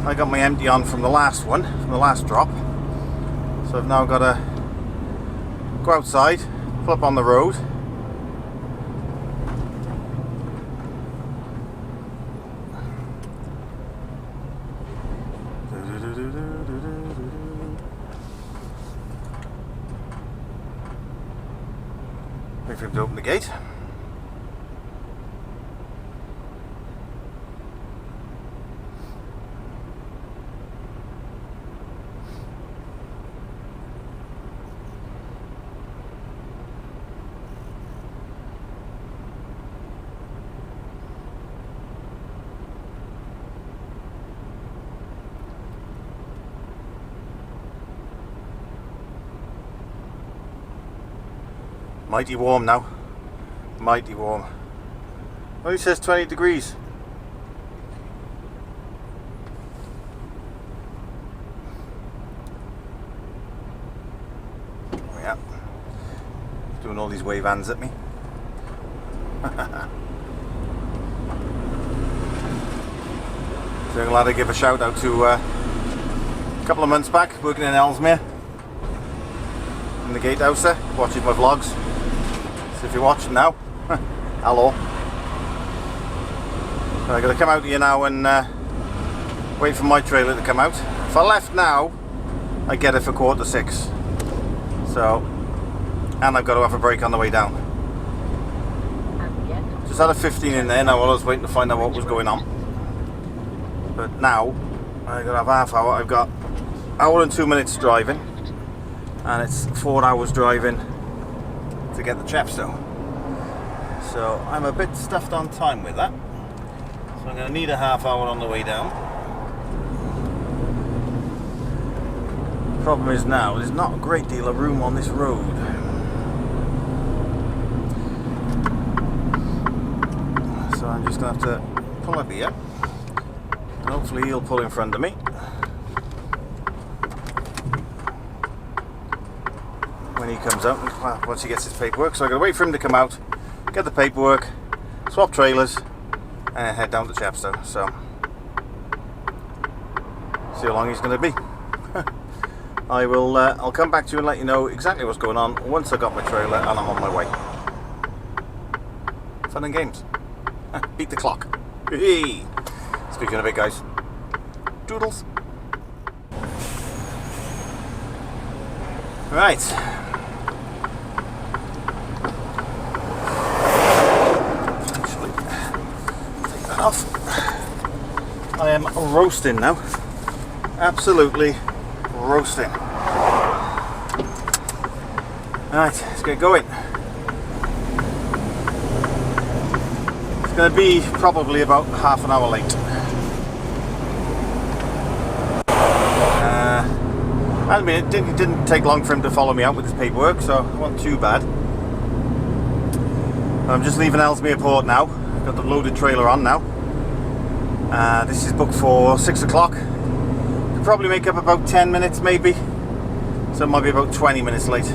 I got my empty on from the last one, from the last drop. So I've now got to go outside, pull up on the road. Wait for him to open the gate. Mighty warm now. Mighty warm. Oh, he says 20 degrees. Oh yeah. Doing all these wave hands at me. So I'm glad to give a shout out to a couple of months back, working in Ellesmere. In the gatehouse there, watching my vlogs. So if you're watching now, hello. So I got to come out here now and wait for my trailer to come out. If I left now, I get it for 6:15. So, and I've got to have a break on the way down. Just had a 15 in there now while I was waiting to find out what was going on. But now I got to have half hour. I've got 1 hour and 2 minutes driving, and it's 4 hours driving to get the Chepstow. So I'm a bit stuffed on time with that. So I'm going to need a half hour on the way down. The problem is now there's not a great deal of room on this road. So I'm just going to have to pull up here, and hopefully he'll pull in front of me. When he comes out, once he gets his paperwork. So I've got to wait for him to come out, get the paperwork, swap trailers, and head down to Chepstow. So see how long he's going to be. I'll come back to you and let you know exactly what's going on once I got my trailer and I'm on my way. Fun and games. Beat the clock. Hey. Speaking of it, guys. Doodles. Right. Actually, take that off. I am roasting now. Absolutely roasting. Right, let's get going. It's going to be probably about half an hour late. I mean, it didn't take long for him to follow me out with his paperwork, so it wasn't too bad. I'm just leaving Ellesmere Port now. I've got the loaded trailer on now. This is booked for 6 o'clock. Could probably make up about 10 minutes maybe. So it might be about 20 minutes late.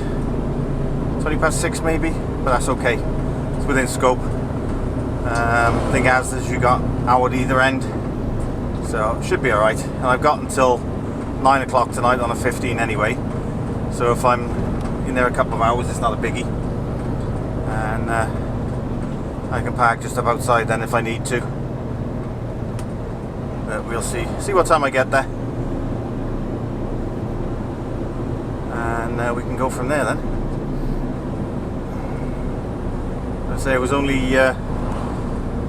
20 past 6 maybe, but that's okay. It's within scope. Thing as you got hour at either end. So it should be alright. And I've got until 9 o'clock tonight on a 15 anyway. So if I'm parking there a couple of hours, it's not a biggie. And I can park just up outside then if I need to. But we'll see what time I get there. And we can go from there then. I'd say it was only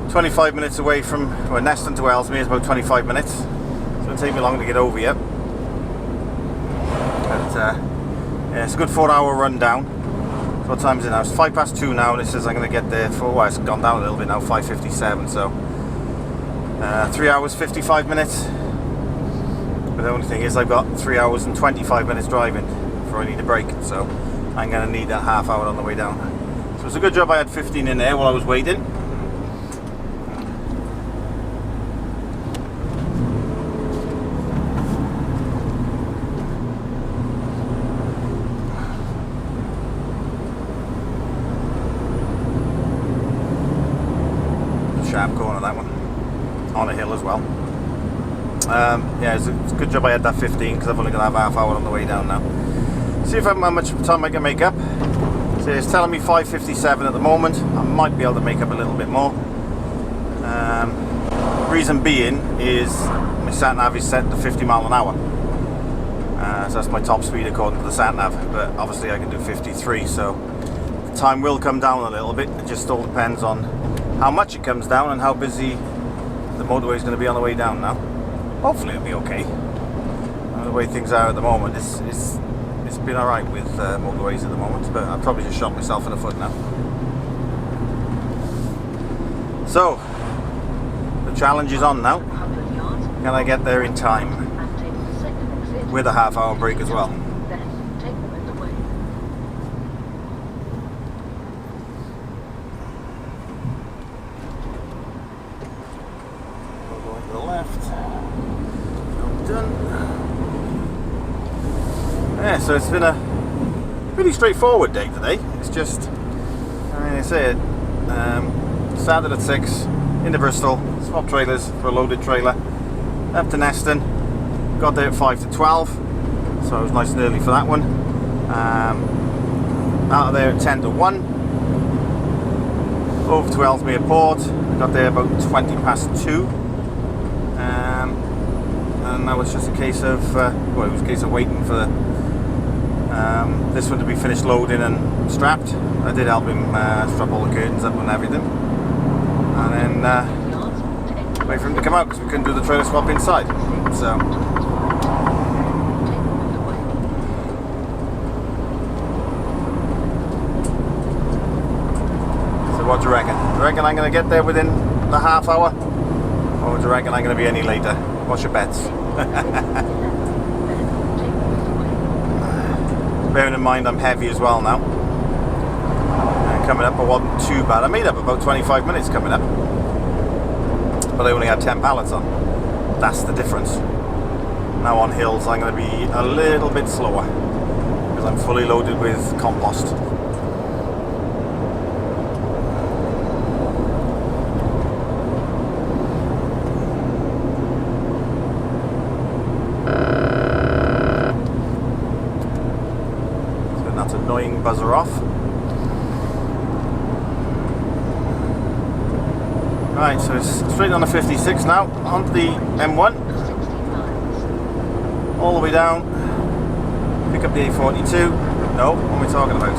25 minutes away from, well, Neston to Ellesmere is about 25 minutes. So it'll take me long to get over yet. But yeah, it's a good 4-hour run down. So what time is it now? It's 2:05 now, and it says I'm going to get there for, well, it's gone down a little bit now, 5:57, so 3 hours 55 minutes. But the only thing is I've got 3 hours and 25 minutes driving before I need a break, so I'm going to need that half hour on the way down. So it's a good job I had 15 in there while I was waiting. Sharp corner, that one, on a hill as well. Yeah, it's a good job I had that 15 because I've only got to have half hour on the way down now. See if how much time I can make up. So it's telling me 5:57 at the moment. I might be able to make up a little bit more. Reason being is my sat nav is set to 50 mile an hour. So that's my top speed according to the sat nav. But obviously I can do 53, so the time will come down a little bit. It just all depends on how much it comes down and how busy the motorway is going to be on the way down now. Hopefully it'll be okay. The way things are at the moment, it's been alright with motorways at the moment, but I probably just shot myself in the foot now. So, the challenge is on now. Can I get there in time? With a half hour break as well. Yeah, so it's been a pretty straightforward day today. It's just, I mean, I say it, started at 6 into Bristol, swapped trailers for a loaded trailer, up to Neston, got there at 5 to 12, so it was nice and early for that one. Out of there at 10 to 1, over to Ellesmere Port, got there about 20 past 2. And that was just a case of, well, it was a case of waiting for this one to be finished loading and strapped. I did help him strap all the curtains up and everything. And then wait for him to come out because we couldn't do the trailer swap inside. So what do you reckon? Do you reckon I'm going to get there within the half hour? Or do you reckon I'm going to be any later? What's your bets? Bearing in mind I'm heavy as well now. And coming up I wasn't too bad. I made up about 25 minutes coming up. But I only had 10 pallets on. That's the difference. Now on hills I'm going to be a little bit slower. Because I'm fully loaded with compost. Annoying buzzer off. Right, so it's straight on the 56 now, onto the M1, all the way down, pick up the A42, no, what am I talking about?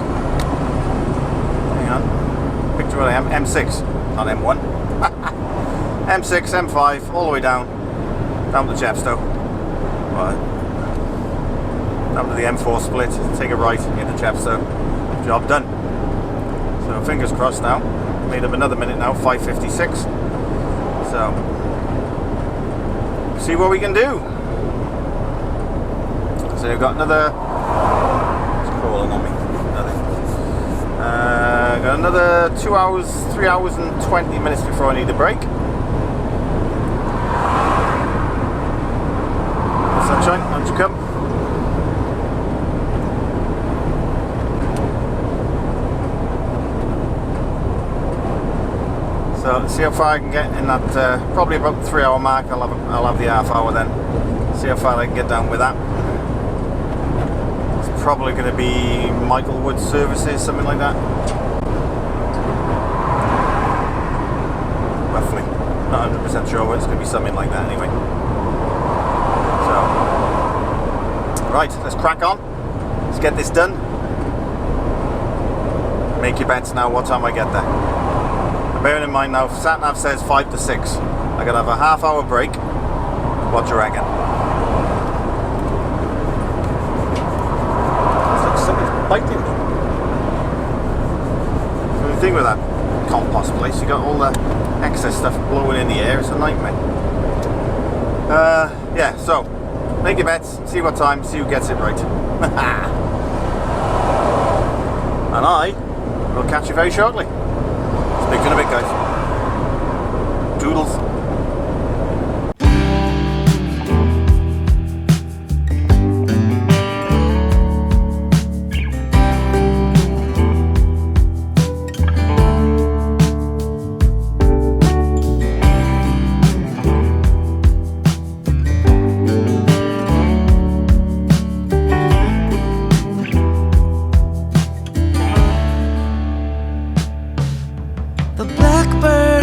Hang on, picture where I am, M6, not M1, M6, M5, all the way down to Chepstow. Right. Down to the M4 split, take a right into Chepstow, job done. So fingers crossed now, made up another minute now, 5:56. So, see what we can do. So we've got another, it's crawling on me, got another 2 hours, 3 hours and 20 minutes before I need a break. Sunshine, on you come. So let's see how far I can get in that, probably about the 3 hour mark. I'll have the half hour then. See how far I can get down with that. It's probably going to be Michael Wood Services, something like that. Roughly. Not 100% sure, but it's going to be something like that anyway. So, right, let's crack on. Let's get this done. Make your bets now what time I get there. And bearing in mind now, SatNav says 5 to 6. I gotta have a half-hour break. What do you reckon? It's like something's biting me. The thing with that compost place, you got all the excess stuff blowing in the air. It's a nightmare. Yeah, so make your bets, see what time, see who gets it right. And I will catch you very shortly. Speak to you in a bit, guys. Toodles.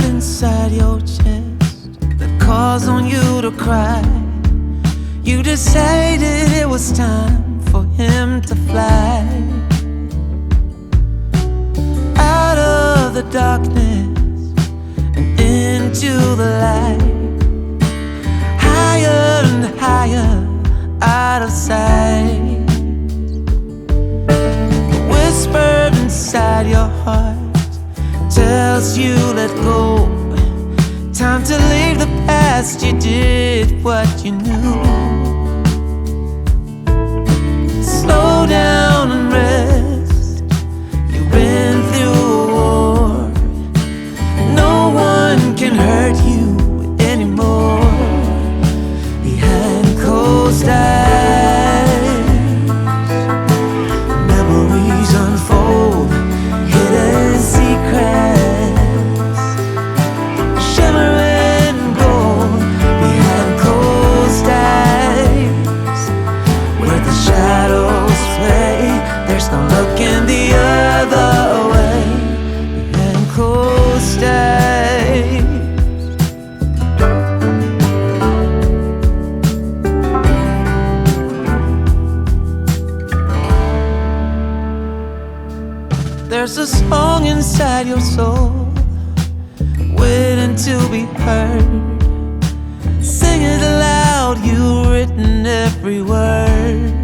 Inside your chest that calls on you to cry. You decided it was time for him to fly out of the darkness and into the light, higher and higher out of sight. The whisper inside your heart tells you let go. Time to leave the past. You did what you knew. Slow down and rest. You've been through a war. No one can hurt you anymore. Behind closed eyes, memories unfold. Hidden secrets. Looking the other way behind closed eyes. There's a song inside your soul waiting to be heard. Sing it aloud, you've written every word.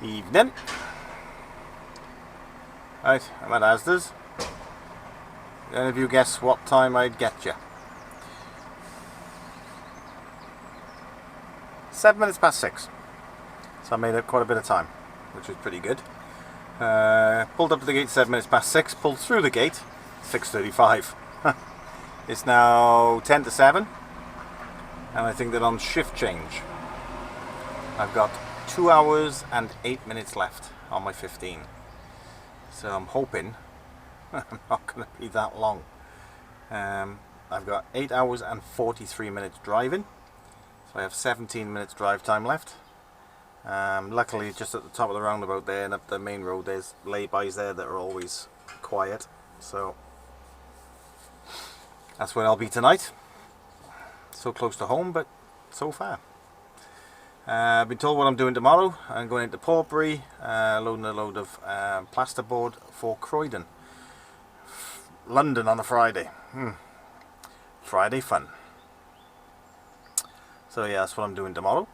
Evening. Right, I'm at Asda's. Any of you guess what time I'd get you? 7 minutes past 6. So I made up quite a bit of time, which was pretty good. Pulled up to the gate 7 minutes past 6, pulled through the gate 6:35. It's now 10 to 7, and I think that on shift change I've got 2 hours and 8 minutes left on my 15. So I'm hoping I'm not going to be that long. I've got 8 hours and 43 minutes driving. So I have 17 minutes drive time left. Luckily just at the top of the roundabout there and up the main road there's lay-bys there that are always quiet. So that's where I'll be tonight. So close to home, but so far. I've been told what I'm doing tomorrow. I'm going into Tilbury, loading a load of plasterboard for Croydon. London on a Friday. Friday fun. So yeah, that's what I'm doing tomorrow.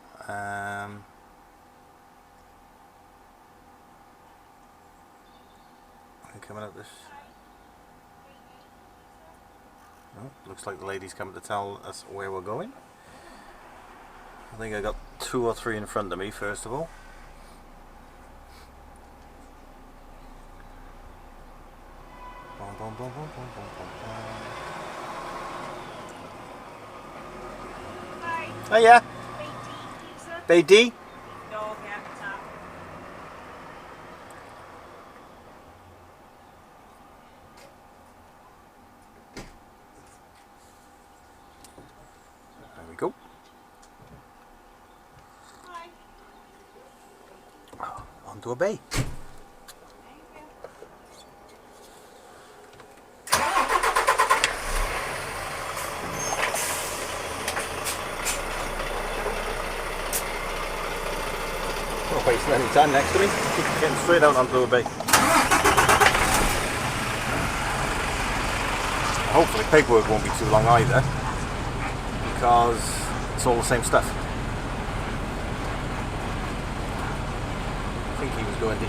Coming up this. Oh, looks like the lady's coming to tell us where we're going. I think I got 2 or 3 in front of me first of all. Boom, boom, boom, boom, boom, boom, boom, boom. Hi. Oh yeah. Bay D, Bay D? no, yeah, top. There we go. Hi. onto a bay. Not wasting any time next to me. Getting straight out onto a bay. Hopefully paperwork won't be too long either, because it's all the same stuff. I think he was going to E.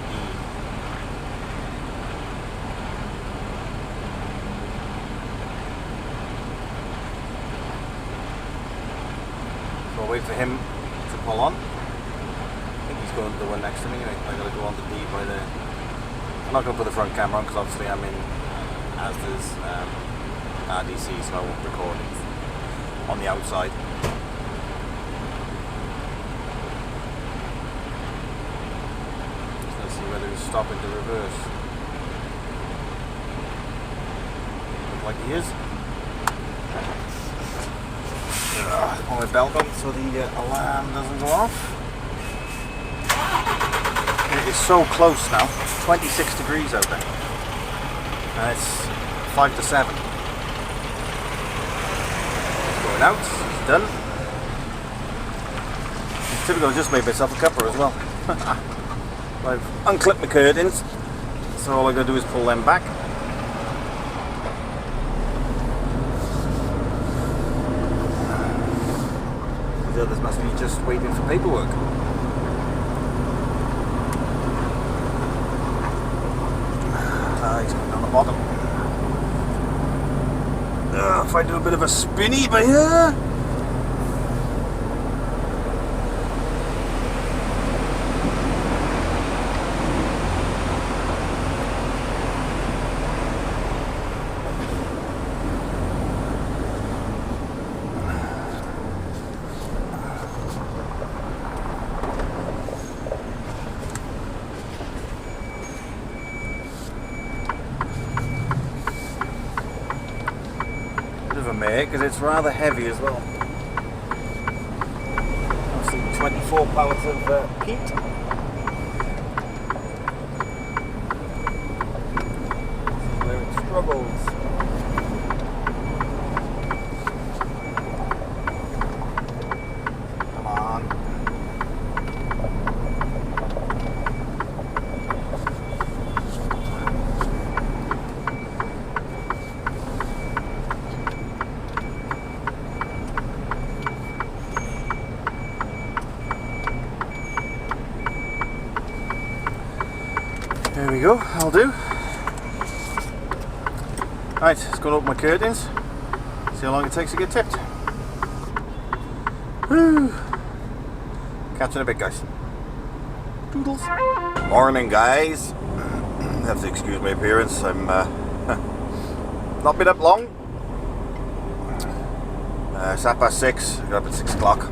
So I'll wait for him to pull on. I think he's going to the one next to me. I gotta go on to D by the... I'm not going to put the front camera on because obviously I'm in Asda's RDC, so I won't record it on the outside. Let's see whether he's stopping to reverse. Looks like he is. Pull my belt on so the alarm doesn't go off. It is so close now. It's 26 degrees out there. And it's 5 to 7. It's going out. It's done. It's typical. I just made myself a cuppa as well. I've unclipped my curtains, so all I got to do is pull them back. The others must be just waiting for paperwork. He's going down the bottom. If I do a bit of a spinny by here. Because it's rather heavy as well. Obviously 24 pallets of peat. Where it struggles. Come on. There we go, I'll do. Right, let's go and open my curtains. See how long it takes to get tipped. Woo. Catch you in a bit, guys. Doodles. Morning, guys. You have to excuse my appearance. I'm not been up long. It's 6:30. I got up at 6 o'clock.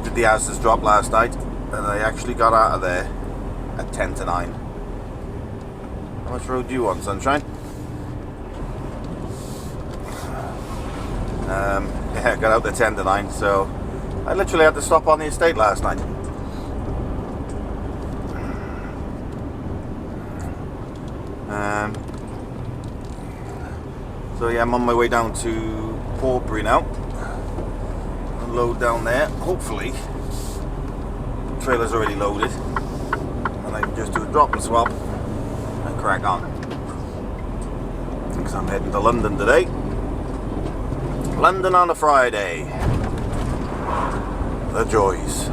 Did the houses drop last night, and I actually got out of there at 10 to 9. How much road do you want, sunshine? Yeah, I got out there 10 to 9, so I literally had to stop on the estate last night. So yeah, I'm on my way down to Tilbury now. Load down there. Hopefully, the trailer's already loaded, and I can just do a drop and swap and crack on. Because I'm heading to London today. London on a Friday. The joys.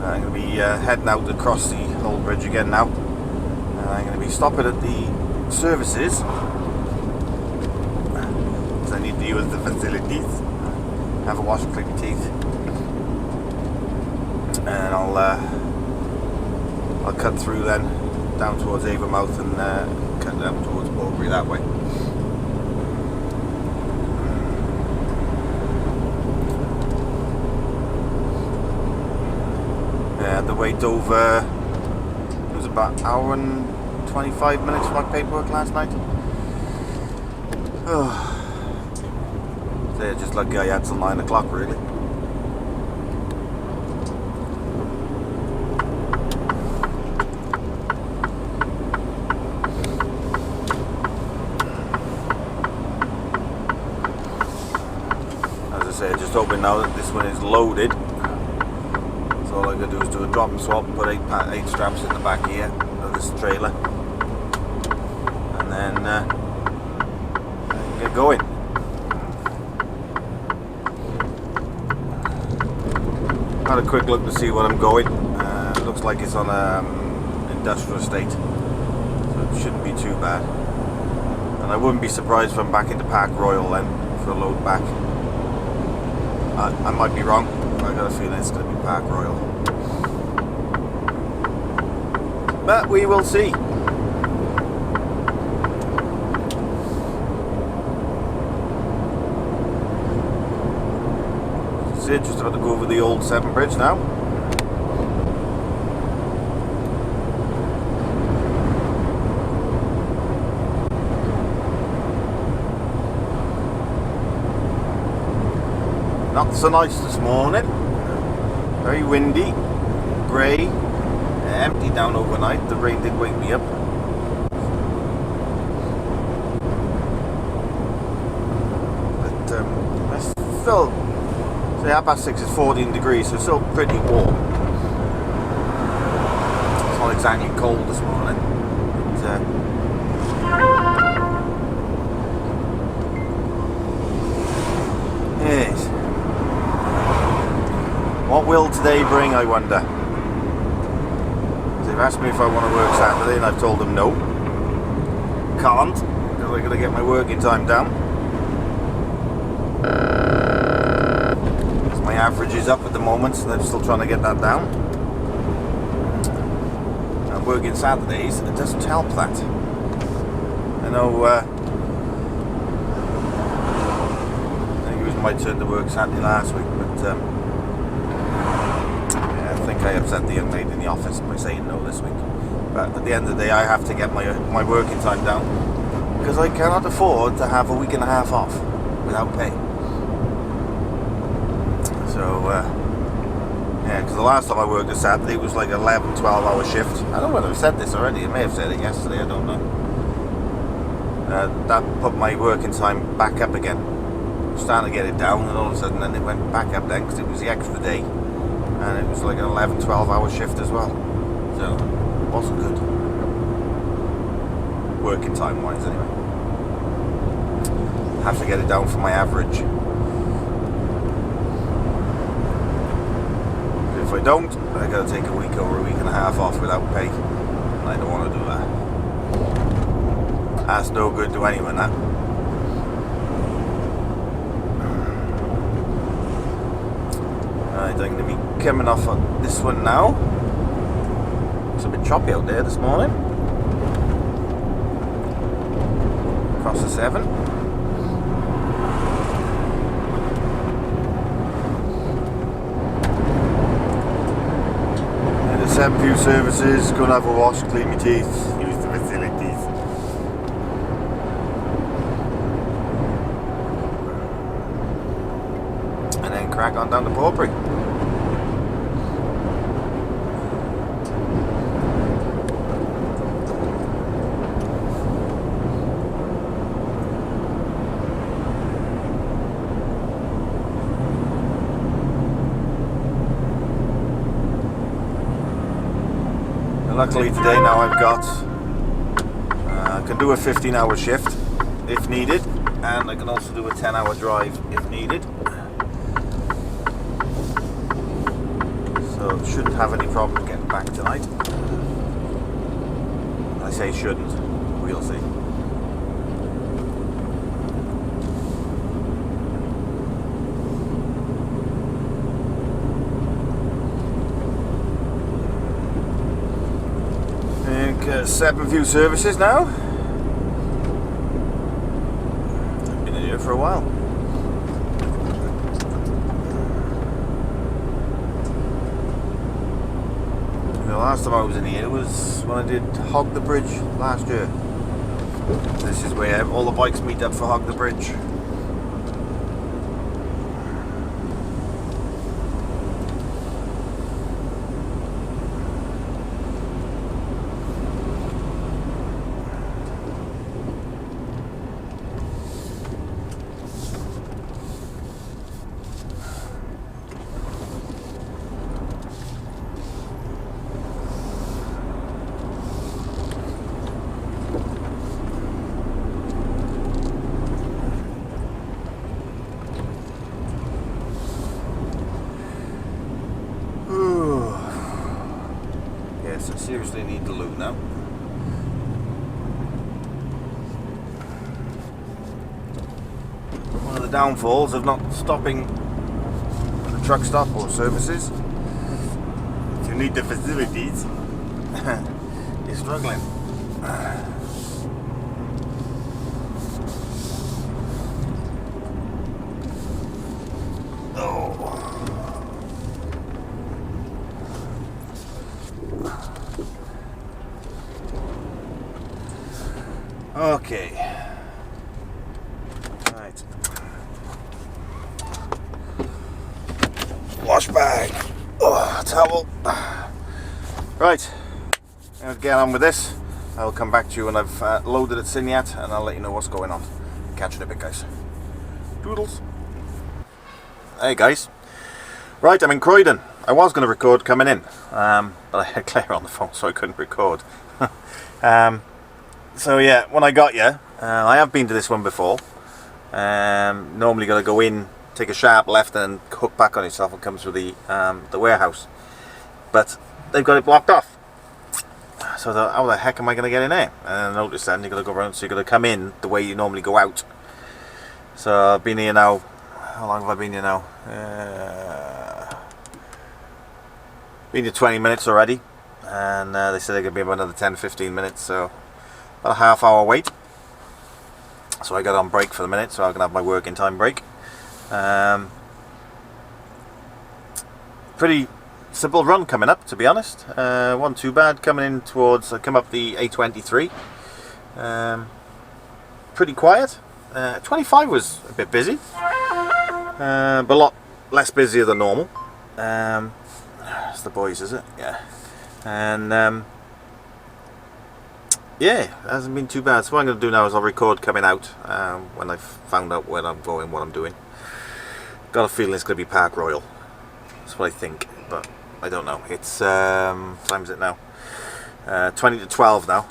I'm going to be heading out across the old bridge again now. I'm going to be stopping at the services. I need to use the facilities, have a wash and clean my teeth, and I'll cut through then down towards Avonmouth and cut down towards Tilbury that way. The wait over, it was about an hour and 25 minutes for my paperwork last night. Oh. So just lucky I had till 9 o'clock really. As I say, just hoping now that this one is loaded. So all I gotta do is do a drop and swap, put 8 straps in the back here of this trailer, and then get going. Had a quick look to see what I'm going. It looks like it's on an industrial estate, so it shouldn't be too bad. And I wouldn't be surprised if I'm back into Park Royal then for a load back. I might be wrong, but I got a feeling it's going to be Park Royal. But we will see. Just about to go over the old Severn Bridge now. Not so nice this morning. Very windy, grey, empty down overnight. The rain did wake me up. But it's still, say, 6:30 is 14 degrees, so it's still pretty warm. It's not exactly cold this morning. But, yes. What will today bring, I wonder? They've asked me if I want to work Saturday, and I've told them no. Can't, because I've got to get my working time down. My average is up at the moment, so I'm still trying to get that down. And working Saturdays, it doesn't help that. I know I think it was my turn to work Saturday last week, but yeah, I think I upset the young lady in the office by saying no this week. But at the end of the day, I have to get my working time down, because I cannot afford to have a week and a half off without pay. So, yeah, because the last time I worked a Saturday it was like 11, 12-hour shift. I don't know whether I said this already, I may have said it yesterday, I don't know. That put my working time back up again. I was starting to get it down, and all of a sudden then it went back up then, because it was the extra day. And it was like an 11, 12-hour shift as well. So, it wasn't good. Working time-wise, anyway. Have to get it down for my average. If I don't, I gotta take a week or a week and a half off without pay. And I don't want to do that. That's no good to anyone, that. Right, I'm going to be coming off on this one now. It's a bit choppy out there this morning. Across the Severn. 7 few services, go and have a wash, clean my teeth, use the facilities. And then crack on down to Tilbury. Luckily today now I've got, I can do a 15-hour shift if needed, and I can also do a 10-hour drive if needed. So shouldn't have any problem getting back tonight. I say shouldn't, we'll see. think 7 few services now. I've been in here for a while. The last time I was in here was when I did Hog the Bridge last year. This is where all the bikes meet up for Hog the Bridge. seriously need the loo now. One of the downfalls of not stopping at the truck stop or services, if you need the facilities, you're struggling. Okay. Right. Wash bag. Oh, towel. Right. I'll get on with this. I'll come back to you when I've loaded it in yet, and I'll let you know what's going on. Catch you in a bit, guys. Doodles. Hey, guys. Right, I'm in Croydon. I was going to record coming in, but I had Claire on the phone, so I couldn't record. So yeah, when I got here, I have been to this one before. Normally got to go in, take a sharp left, and hook back on yourself and come through the warehouse. But they've got it blocked off. So I thought, how the heck am I going to get in there? And I noticed then you've got to go around, so you've got to come in the way you normally go out. So I've been here now. How long have I been here now? Been here 20 minutes already, and they said they're going to be about another 10-15 minutes. So about a half-hour wait. So I got on break for the minute, so I'm going to have my working time break. Pretty simple run coming up, to be honest. Wasn't too bad coming in towards, I come up the A23. Pretty quiet. 25 was a bit busy, but a lot less busier than normal. It's the boys, is it? Yeah. And yeah, it hasn't been too bad. So what I'm going to do now is I'll record coming out when I've found out where I'm going, what I'm doing. Got a feeling it's going to be Park Royal. That's what I think, but I don't know. It's what time is it now? 20 to 12 now.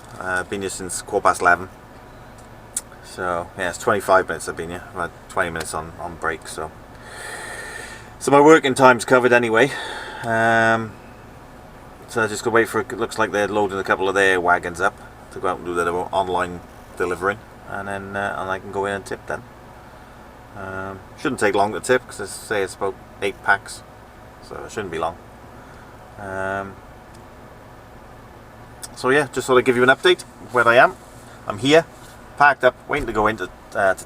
Been here since 11:15. So yeah, it's 25 minutes I've been here. I've had 20 minutes on break. So my working time's covered anyway. So I just got to wait for it. Looks like they're loading a couple of their wagons up to go out and do their online delivering, and then and I can go in and tip then. Shouldn't take long to tip because they say it's about 8 packs, so it shouldn't be long. So yeah, just thought I'd give you an update where I am. I'm here, parked up, waiting to go in to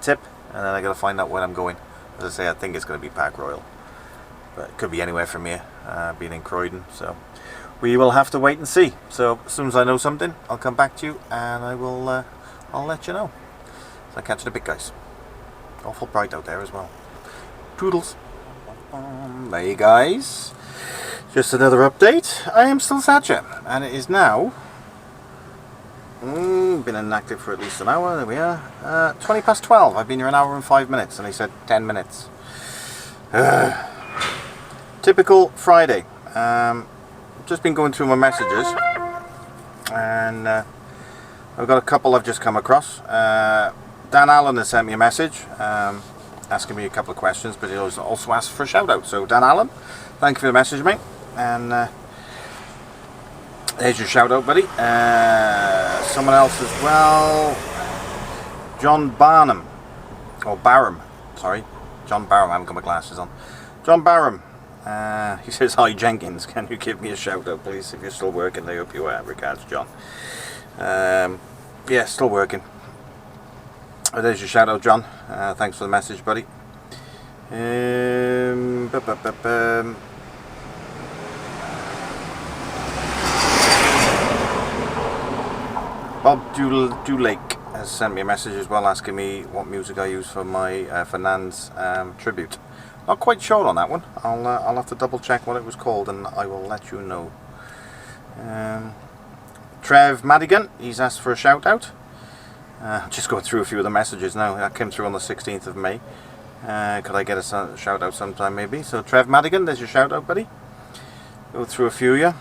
tip, and then I got to find out where I'm going. As I say, I think it's going to be Park Royal, but it could be anywhere from here, being in Croydon. So we will have to wait and see. So as soon as I know something, I'll come back to you, and I will. I'll let you know. So I'll catch you in a bit, guys. Awful bright out there as well. Toodles. There you guys. Just another update. I am still sat here, and it is now. Been inactive for at least an hour. There we are. 20 past 12. I've been here an hour and 5 minutes, and they said 10 minutes. Typical Friday. Just been going through my messages, and I've got a couple I've just come across. Dan Allen has sent me a message asking me a couple of questions, but he also asked for a shout out. So Dan Allen, thank you for the message, mate, and there's your shout out, buddy. Someone else as well, John Barnum, or Barham, sorry, John Barham. I haven't got my glasses on. John Barham. He says, hi Jenkins, can you give me a shout out please if you're still working? I hope you are. Regards, John. Yeah, still working. There's your shout out, John. Thanks for the message, buddy. Bob Dulake has sent me a message as well, asking me what music I use for my for Nan's tribute. Not quite sure on that one. I'll have to double check what it was called, and I will let you know. Trev Madigan, he's asked for a shout out. Just going through a few of the messages now. That came through on the 16th of May. Could I get a shout out sometime maybe? So Trev Madigan, there's your shout out, buddy. Go through a few of you.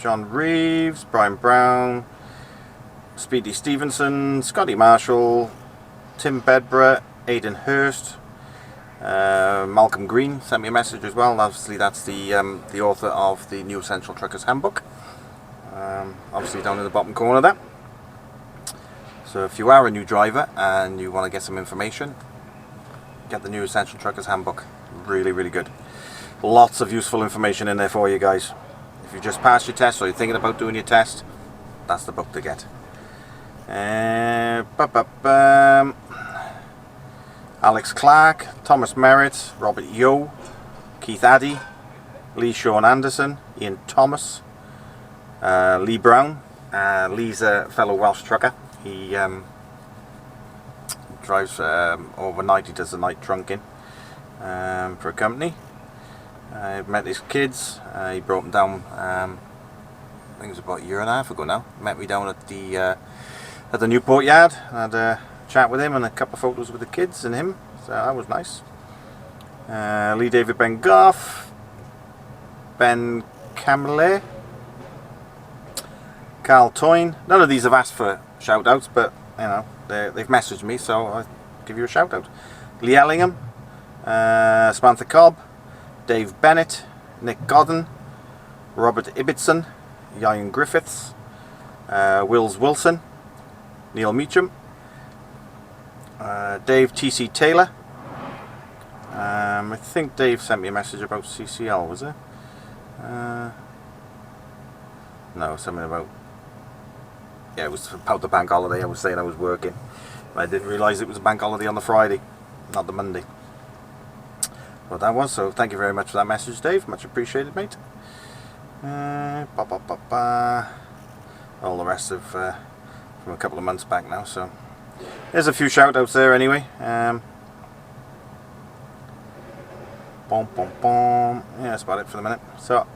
John Reeves, Brian Brown, Speedy Stevenson, Scotty Marshall, Tim Bedborough, Aidan Hurst, Malcolm Green sent me a message as well. Obviously that's the author of the new Essential Truckers Handbook. Obviously down in the bottom corner there. So if you are a new driver and you want to get some information, get the new Essential Truckers Handbook. Really, really good. Lots of useful information in there for you guys. If you just passed your test or you're thinking about doing your test, that's the book to get. Alex Clark, Thomas Merritt, Robert Yo, Keith Addy, Lee Sean Anderson, Ian Thomas, Lee Brown. Lee's a fellow Welsh trucker. He drives overnight. He does the night trunking for a company. I've met his kids. He brought them down. I think it was about a year and a half ago now. Met me down at the Newport yard. Had a chat with him and a couple of photos with the kids and him. So that was nice. Lee David Ben Goff, Ben Camille, Carl Toyne. None of these have asked for shout outs, but you know they've messaged me, so I'll give you a shout out. Lee Ellingham, Samantha Cobb, Dave Bennett, Nick Godden, Robert Ibbotson, Ian Griffiths, Wills Wilson, Neil Meacham, Dave TC Taylor. I think Dave sent me a message about CCL, was it? No, something about, yeah, it was about the bank holiday. I was saying I was working. I didn't realise it was a bank holiday on the Friday, not the Monday. But that was, so thank you very much for that message, Dave. Much appreciated, mate. All the rest of from a couple of months back now, so there's a few shout outs there anyway. Yeah, that's about it for the minute. So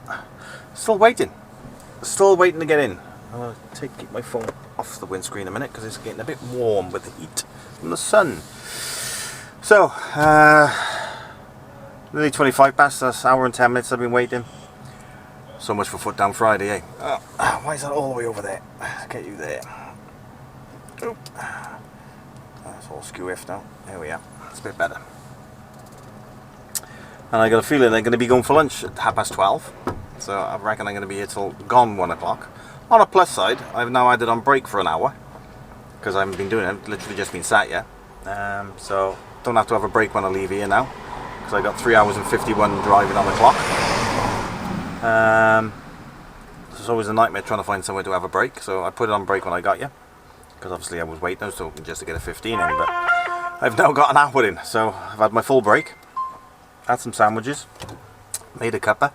still waiting to get in. I'm going to keep my phone off the windscreen a minute because it's getting a bit warm with the heat from the sun. So nearly 25 past, that's an hour and 10 minutes I've been waiting. So much for Foot Down Friday, eh? Why is that all the way over there? Get you there. Oop. That's all skew-iff now. There we are. It's a bit better. And I got a feeling they're going to be going for lunch at 12:30. So I reckon I'm going to be here till gone 1 o'clock. On a plus side, I've now added on break for an hour. Because I haven't been doing it. I've literally just been sat here. So don't have to have a break when I leave here now. Because I got 3 hours and 51 driving on the clock. It's always a nightmare trying to find somewhere to have a break, so I put it on break when I got you, because obviously I was waiting. I was talking just to get a 15 in, but I've now got an hour in, so I've had my full break, had some sandwiches, made a cuppa,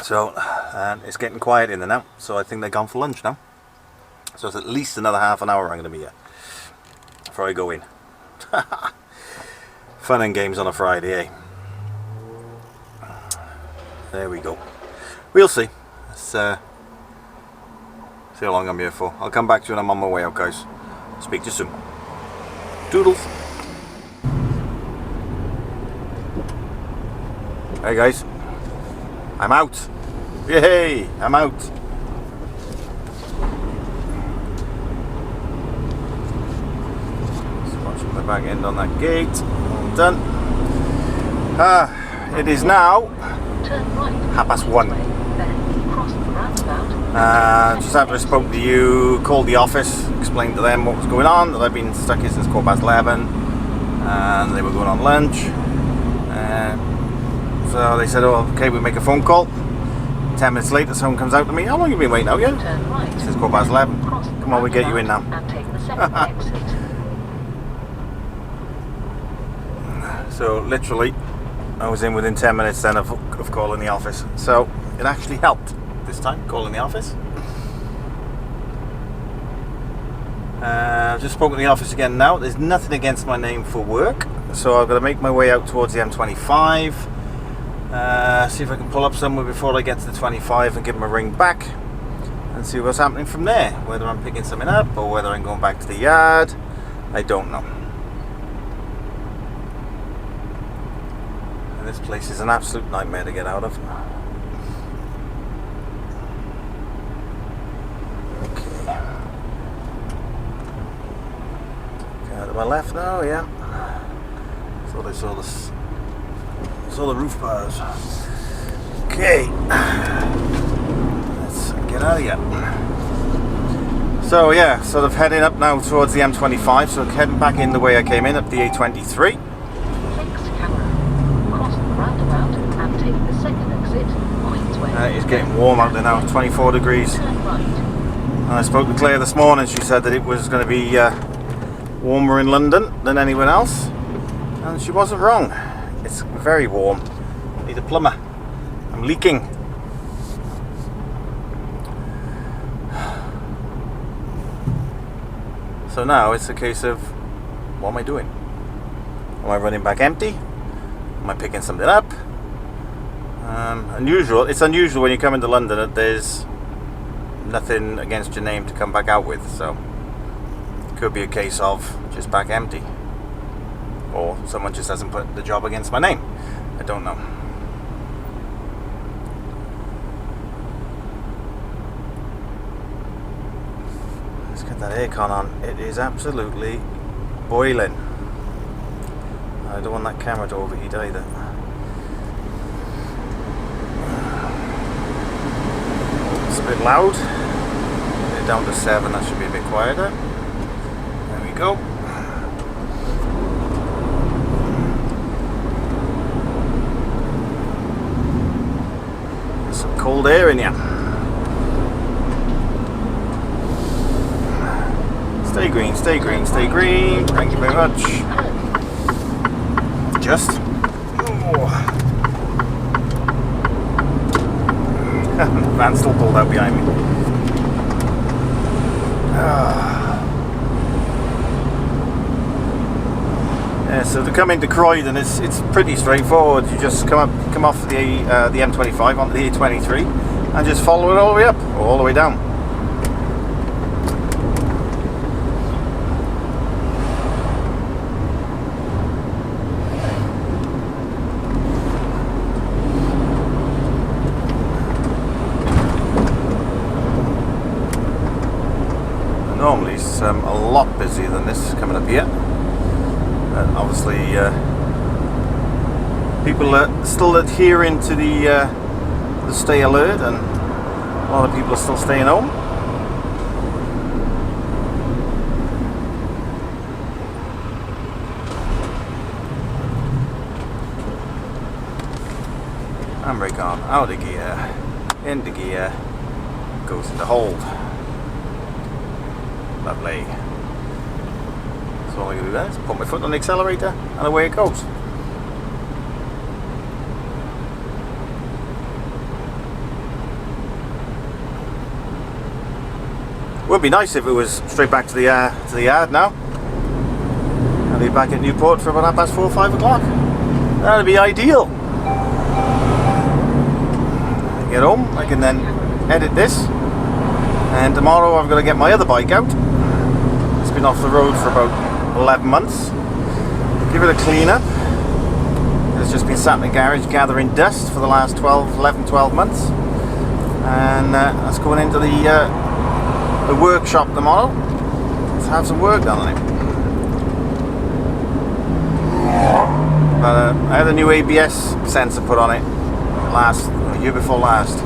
so it's getting quiet in there now, so I think they're gone for lunch now, so it's at least another half an hour I'm going to be here before I go in. Fun and games on a Friday, eh? There we go. We'll see. Let's see how long I'm here for. I'll come back to you when I'm on my way out, guys. Speak to you soon. Doodles. Hey guys, I'm out. Yay, I'm out. Watching the back end on that gate. All done. It is now 1:30. Just after I spoke to you, called the office, explained to them what was going on, that I've been stuck here since 11:15, and they were going on lunch. So they said, oh, okay, we'll make a phone call. 10 minutes later, someone comes out to me. How long have you been waiting out here? Since 11:15. Come on, we'll get you in now. So literally, I was in within 10 minutes then of calling the office. So it actually helped this time, calling the office. I've just spoken to the office again now. There's nothing against my name for work, so I've got to make my way out towards the M25. See if I can pull up somewhere before I get to the 25 and give them a ring back and see what's happening from there. Whether I'm picking something up or whether I'm going back to the yard, I don't know. And this place is an absolute nightmare to get out of. Okay. To my left now, yeah. So they saw this. Saw the roof bars. Okay. Let's get out of here. So yeah, sort of heading up now towards the M25. So heading back in the way I came in, up the A23. Fix camera. Cross the roundabout and take the second exit Queensway. It's getting warm out there now, 24 degrees. Turn right. And I spoke to Claire this morning. She said that it was going to be warmer in London than anywhere else, and she wasn't wrong. It's very warm. I need a plumber. I'm leaking. So now it's a case of, what am I doing? Am I running back empty? Am I picking something up? It's unusual when you come into London that there's nothing against your name to come back out with, so it could be a case of just back empty, or someone just hasn't put the job against my name. I don't know. Let's get that aircon on. It is absolutely boiling. I don't want that camera to overheat either. It's a bit loud. Get it down to 7, that should be a bit quieter. There we go. There's some cold air in here. Stay green, stay green, stay green. Thank you very much. Just. Oh. Van's still pulled out behind me. Yeah, so to come into Croydon, it's pretty straightforward. You just come off the M25 onto the A23 and just follow it all the way up or all the way down. Normally it's a lot busier than this coming up here. Obviously people are still adhering to the stay alert, and a lot of people are still staying home. Handbrake on, out of gear, into gear, goes into hold. Lovely. So all I can do there is put my foot on the accelerator and away it goes. Would be nice if it was straight back to the yard now. I'll be back at Newport for about 4:30 or 5 o'clock. That'd be ideal. Get home, I can then edit this, and tomorrow I've got to get my other bike out. It's been off the road for about 11 months. Give it a clean up. It's just been sat in the garage gathering dust for the last 11, 12 months, and that's going into the workshop tomorrow. Let's have some work done on it. But I had a new ABS sensor put on it year before last,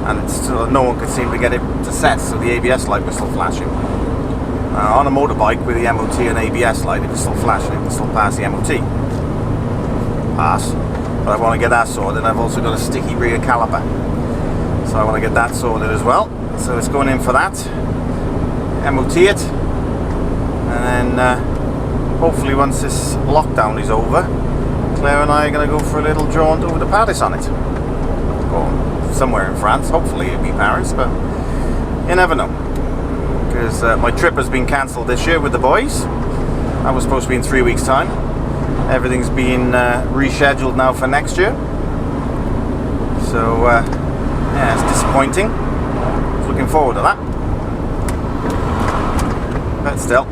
and it's still, no one could seem to get it to set, so the ABS light was still flashing. On a motorbike with the MOT and ABS light, it was still flashing, it was still pass the MOT. Pass. But I want to get that sorted, and I've also got a sticky rear caliper, so I want to get that sorted as well. So it's going in for that, MOT it, and then hopefully once this lockdown is over, Claire and I are going to go for a little jaunt over to Paris on it, or somewhere in France. Hopefully it'll be Paris, but you never know, because my trip has been cancelled this year with the boys. That was supposed to be in 3 weeks' time. Everything's been rescheduled now for next year, so yeah, it's disappointing. Looking forward to that, but still,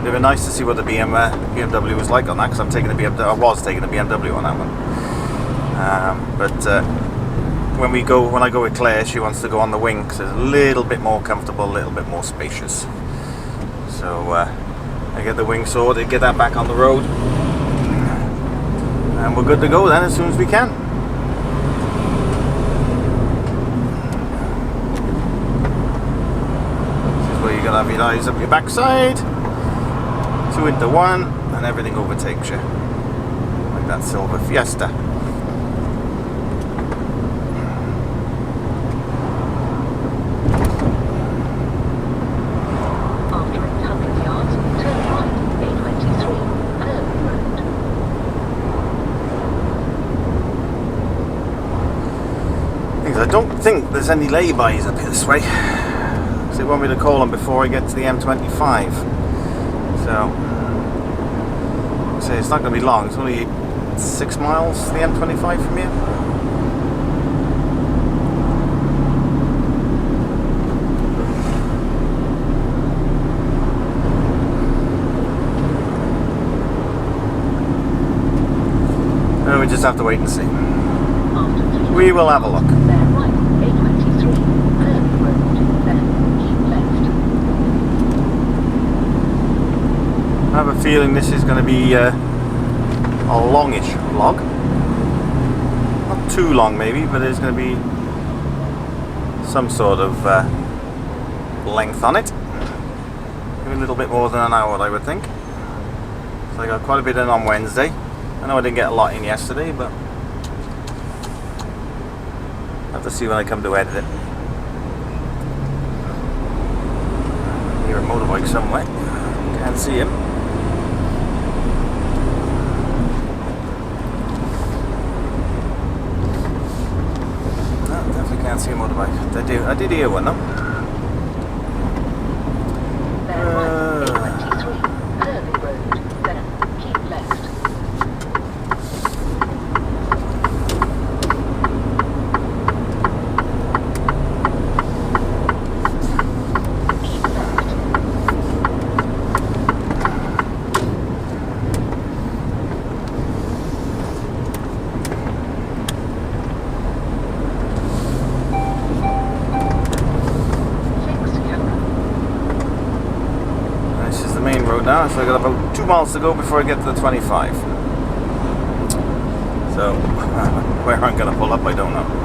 it'd be nice to see what the BMW was like on that, because I was taking a BMW on that one. But when I go with Claire, she wants to go on the wing because it's a little bit more comfortable, a little bit more spacious. So I get the wing sorted, get that back on the road, and we're good to go then as soon as we can. This is where you're gonna have your eyes up your backside, 2 into 1, and everything overtakes you like that silver Fiesta. I don't think there's any lay-bys up here this way, because they want me to call them before I get to the M25. So, it's not going to be long. It's only 6 miles to the M25 from here. And we just have to wait and see. We will have a look. I have a feeling this is going to be a longish vlog. Not too long maybe, but there's going to be some sort of length on it. Maybe a little bit more than an hour, I would think. So I got quite a bit in on Wednesday. I know I didn't get a lot in yesterday, but I'll have to see when I come to edit it. Hear a motorbike somewhere. Can't see him. Can't see a motorbike. I did hear one though. Now, so I got about 2 miles to go before I get to the 25. So, where I'm going to pull up, I don't know.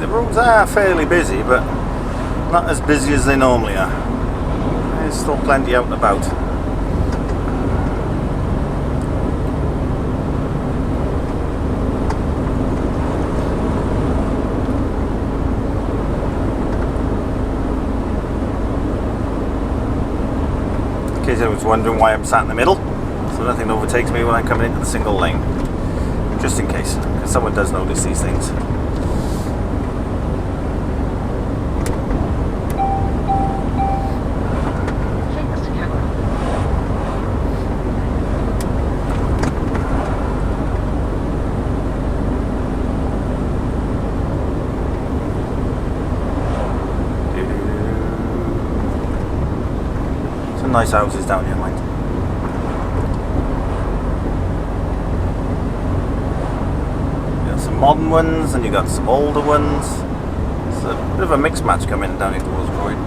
Roads are fairly busy, but not as busy as they normally are. There's still plenty out and about. In case anyone's wondering why I'm sat in the middle, so nothing overtakes me when I'm coming into the single lane. Just in case, because someone does notice these things. Nice houses down here, mind. You got some modern ones and you got some older ones. It's a bit of a mixed match coming down here towards Croydon.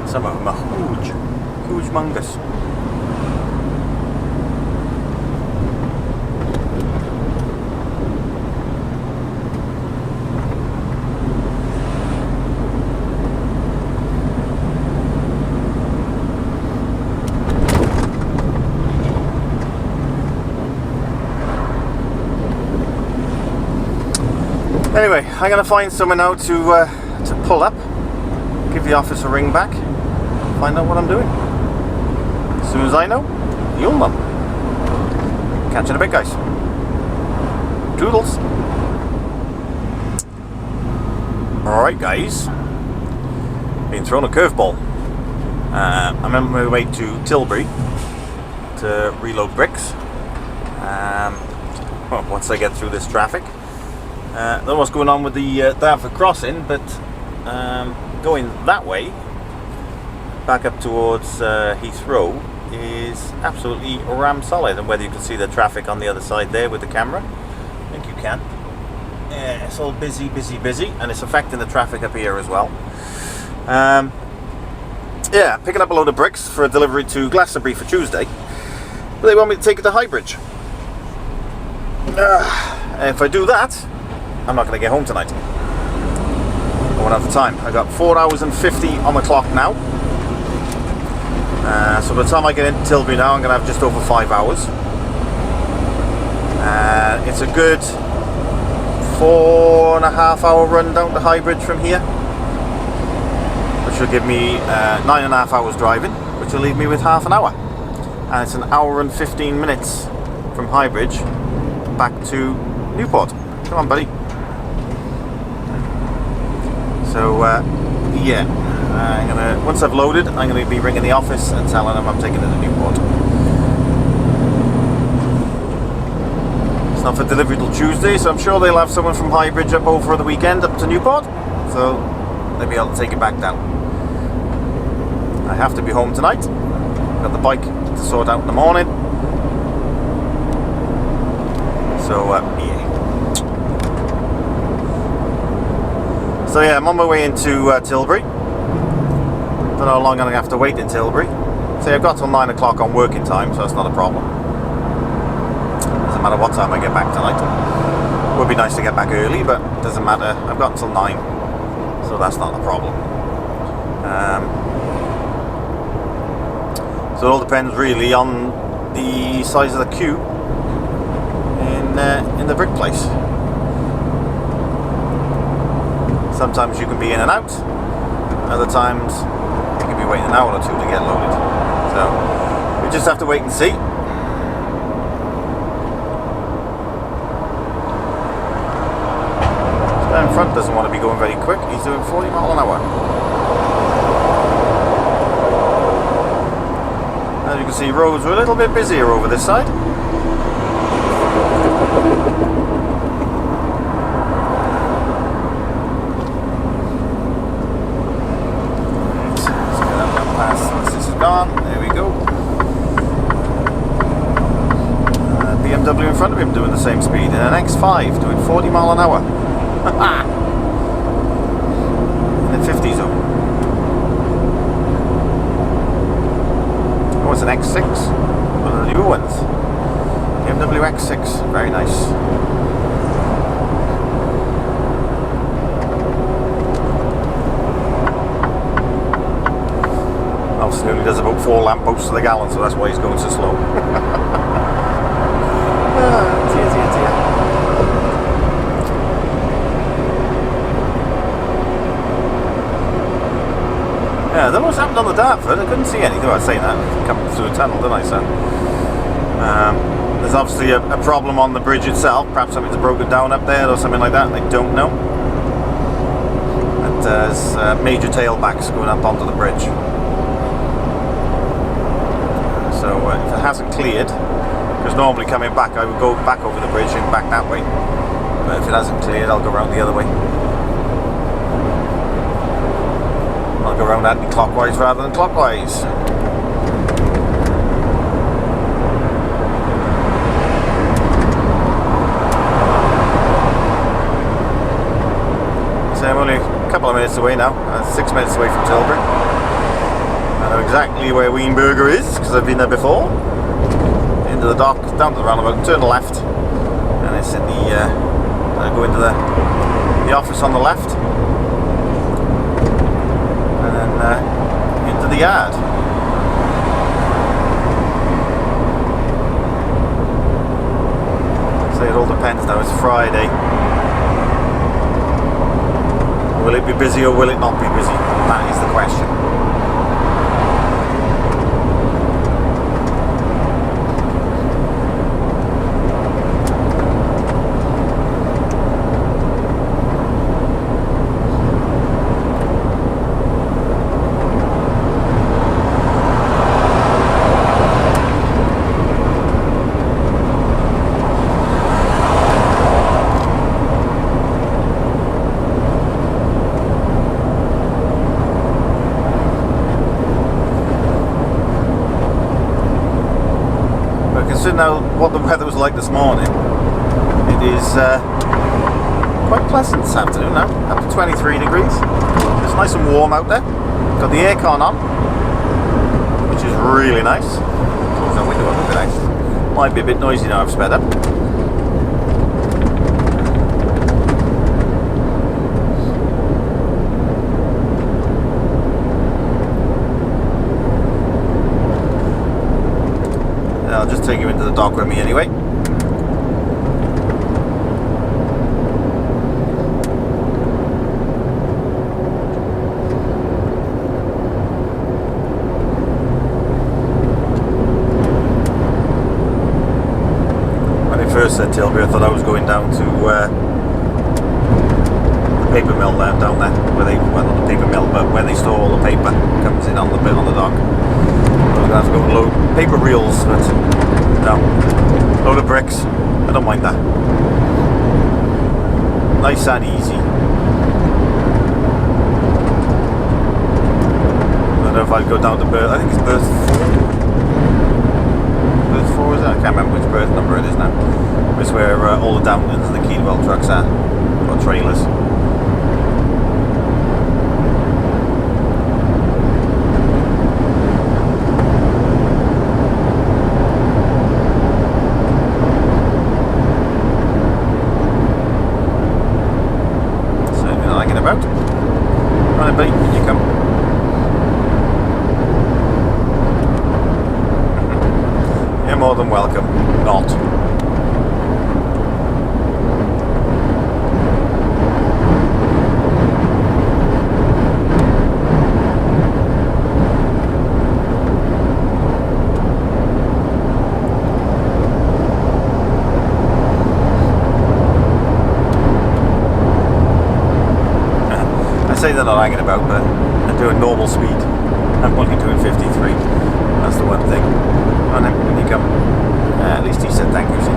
Some of them are huge humongous. Anyway, I'm going to find someone now to pull up, give the office a ring back, find out what I'm doing. As soon as I know, you'll know. Catch you in a bit, guys. Toodles. Alright guys, been thrown a curveball. I'm on my way to Tilbury to reload bricks. Well, once I get through this traffic. Don't know what's going on with the Dartford crossing, but going that way, back up towards Heathrow, is absolutely ram solid. And whether you can see the traffic on the other side there with the camera, I think you can. Yeah, it's all busy, and it's affecting the traffic up here as well. Yeah, picking up a load of bricks for a delivery to Glastonbury for Tuesday. But they want me to take it to Highbridge. If I do that, I'm not going to get home tonight. I won't have the time. I got 4 hours and 50 on the clock now. So by the time I get into Tilbury now, I'm going to have just over 5 hours. It's a good 4.5 hour run down to Highbridge from here, which will give me 9.5 hours driving, which will leave me with half an hour. And it's an hour and 15 minutes from Highbridge back to Newport. Come on, buddy. So yeah, once I've loaded, I'm going to be ringing the office and telling them I'm taking it to Newport. It's not for delivery till Tuesday, so I'm sure they'll have someone from Highbridge up over the weekend up to Newport, so they'll be able to take it back down. I have to be home tonight. Got the bike to sort out in the morning. So yeah. So yeah, I'm on my way into Tilbury. Don't know how long I'm going to have to wait in Tilbury. See, I've got till 9 o'clock on working time, so that's not a problem. Doesn't matter what time I get back tonight. Would be nice to get back early, but doesn't matter. I've got until 9, so that's not a problem. So it all depends really on the size of the queue in the brick place. Sometimes you can be in and out, other times you can be waiting an hour or two to get loaded. So we just have to wait and see. This guy in front doesn't want to be going very quick, he's doing 40 miles an hour. As you can see, roads are a little bit busier over this side. This is gone. There we go. BMW in front of him doing the same speed in an X5, doing 40 miles an hour. In the 50 zone. Oh, it's an X6. One of the new ones. BMW X6. Very nice. He only does about 4 lampposts to the gallon, so that's why he's going so slow. Dear. Yeah, I don't know what's happened on the Dartford. I couldn't see anything. I was saying that coming through a tunnel, didn't I, son? There's obviously a problem on the bridge itself. Perhaps something's broken down up there or something like that. I don't know. But there's major tailbacks going up onto the bridge. So if it hasn't cleared, because normally coming back I would go back over the bridge and back that way, but if it hasn't cleared I'll go around the other way. I'll go around anti-clockwise rather than clockwise. So I'm only a couple of minutes away now, 6 minutes away from Tilbury. I know exactly where Weenburger is because I've been there before. Into the dock, down to the roundabout, turn left, and it's in the go into the office on the left, and then into the yard. So it all depends now. It's Friday. Will it be busy or will it not be busy? That is the question. weather was like this morning, it is quite pleasant this afternoon now, up to 23 degrees. It's nice and warm out there. Got the aircon on, which is really nice. Close that window up a bit actually. Might be a bit noisy now I've sped up. I'll just take you into the dock with me anyway. When I first said Tilbury, I thought I was going down to the paper mill down there, where they, well, not the paper mill, but where they store all the paper comes in on the dock. I was going to have to go and load paper reels, but no, load of bricks. I don't mind that. Nice and easy. I don't know if I'd go down to berth. I think it's berth 4, is it? I can't remember which berth number it is now. It's where all the downlands and the Keelwell trucks are, or trailers. More than welcome. Not. I say they're not hanging about, but they're doing normal speed. I'm only doing 53. That's the one thing. And then when you come, at least he said thank you. See?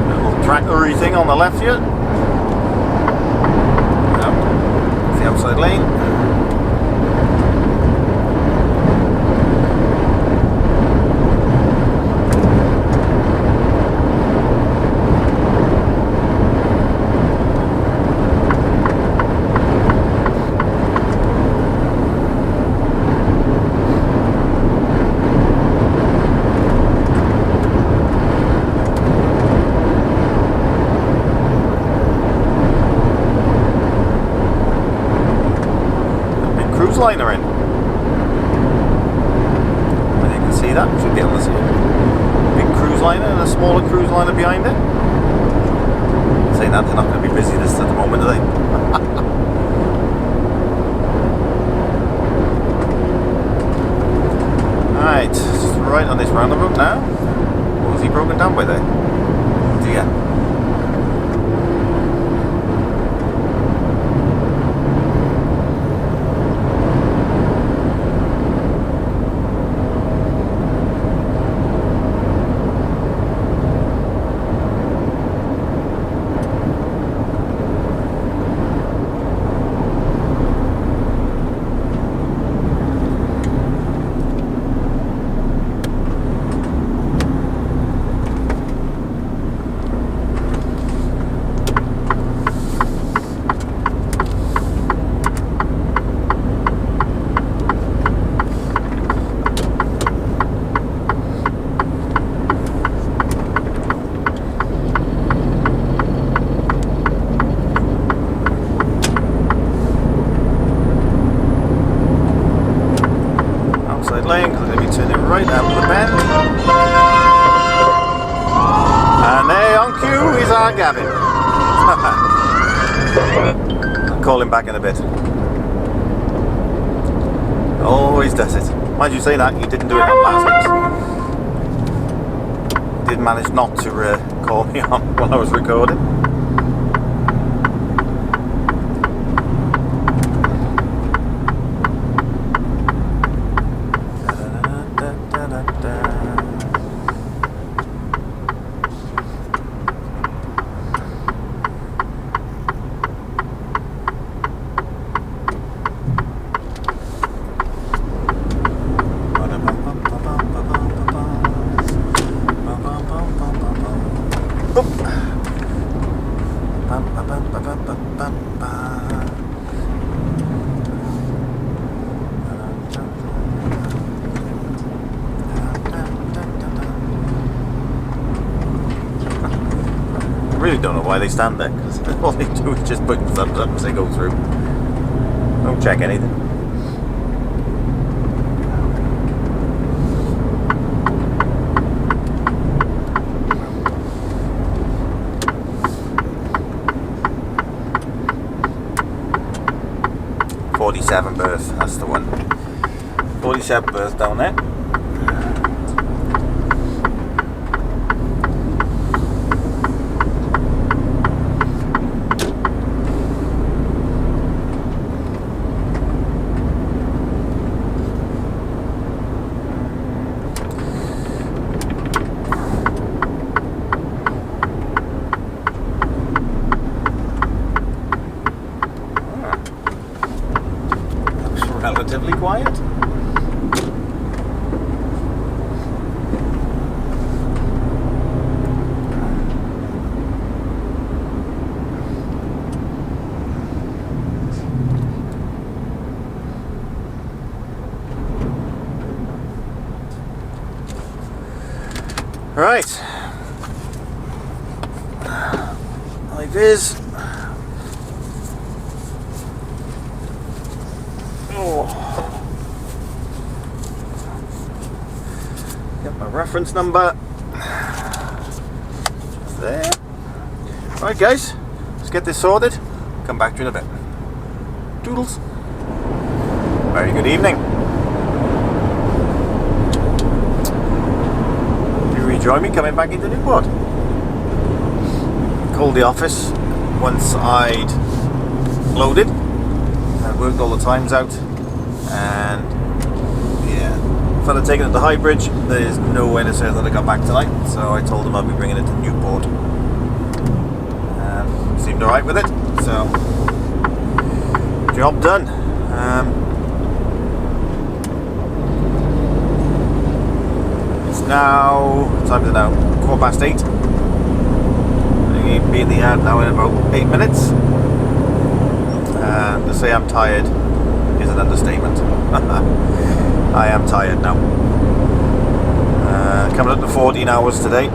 A little tractor-y thing on the left here. Yep. The outside lane. Liner in. And you can see that, should be able to see it. Big cruise liner and a smaller cruise liner behind it. Saying that, they're not going to be busy this at the moment, are they? Alright, just right on this roundabout now. What was he broken down by there? Dear. Lane, because they're going to be turning right out of the bend. And there on cue is our Gavin. I'll call him back in a bit. Always does it. Mind you say that, you didn't do it on last week's. Did manage not to call me on while I was recording. don't know why they stand there, because all they do is just put thumbs up as they go through. Don't check anything. .47 berth, that's the one. 47 berth down there. Relatively quiet. Right. Like this. Get my reference number. Just there. Right, guys, let's get this sorted. Come back to you in a bit. Doodles. Very good evening. You rejoin me coming back into Newport. Called the office once I'd loaded. I worked all the times out, and yeah, fella taking it to Highbridge. There's no way to say that I got back tonight, so I told him I'd be bringing it to Newport. Seemed alright with it, so job done. It's now, what time is it now? 8:15. I'll be in the yard now in about 8 minutes. To say I'm tired is an understatement. I am tired now. Coming up to 14 hours today.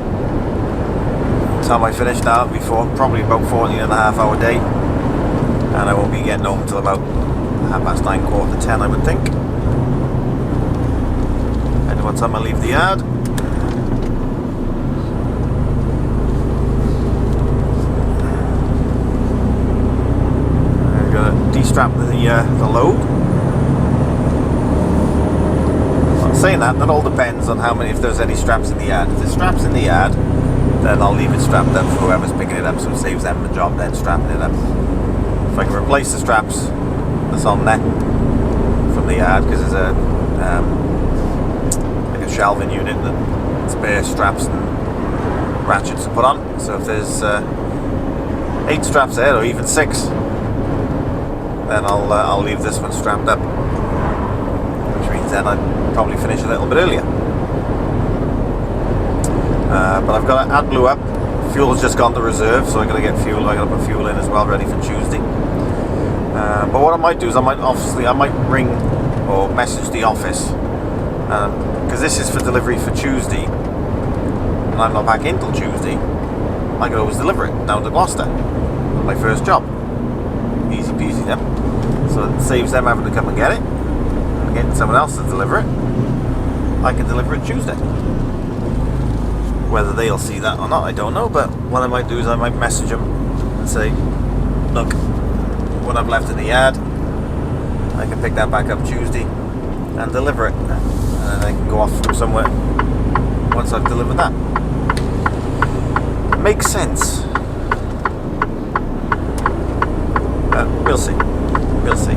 Time I finish now, before probably about 14.5 hour day, and I won't be getting home until about 9:30, 9:45, I would think. I know what time I leave the yard. De-strap the load. Well, saying that all depends on if there's any straps in the yard. If there's straps in the yard, then I'll leave it strapped up for whoever's picking it up, so it saves them the job then strapping it up. If I can replace the straps that's on there from the yard, because there's like a shelving unit that spare straps and ratchets to put on. So if there's 8 straps there, or even 6, then I'll leave this one strapped up, which means then I'd probably finish a little bit earlier. But I've got to add blue up. Fuel's just gone to reserve, so I've got to get fuel. I got to put fuel in as well, ready for Tuesday. But what I might do is I might ring or message the office, because this is for delivery for Tuesday, and I'm not back in till Tuesday. I could always deliver it down to Gloucester. My first job. Easy peasy then. So it saves them having to come and get it and getting someone else to deliver it. I can deliver it Tuesday. Whether they'll see that or not, I don't know, but what I might do is I might message them and say, look, what I've left in the yard, I can pick that back up Tuesday and deliver it, and then I can go off from somewhere once I've delivered that. Makes sense. We'll see. We'll see.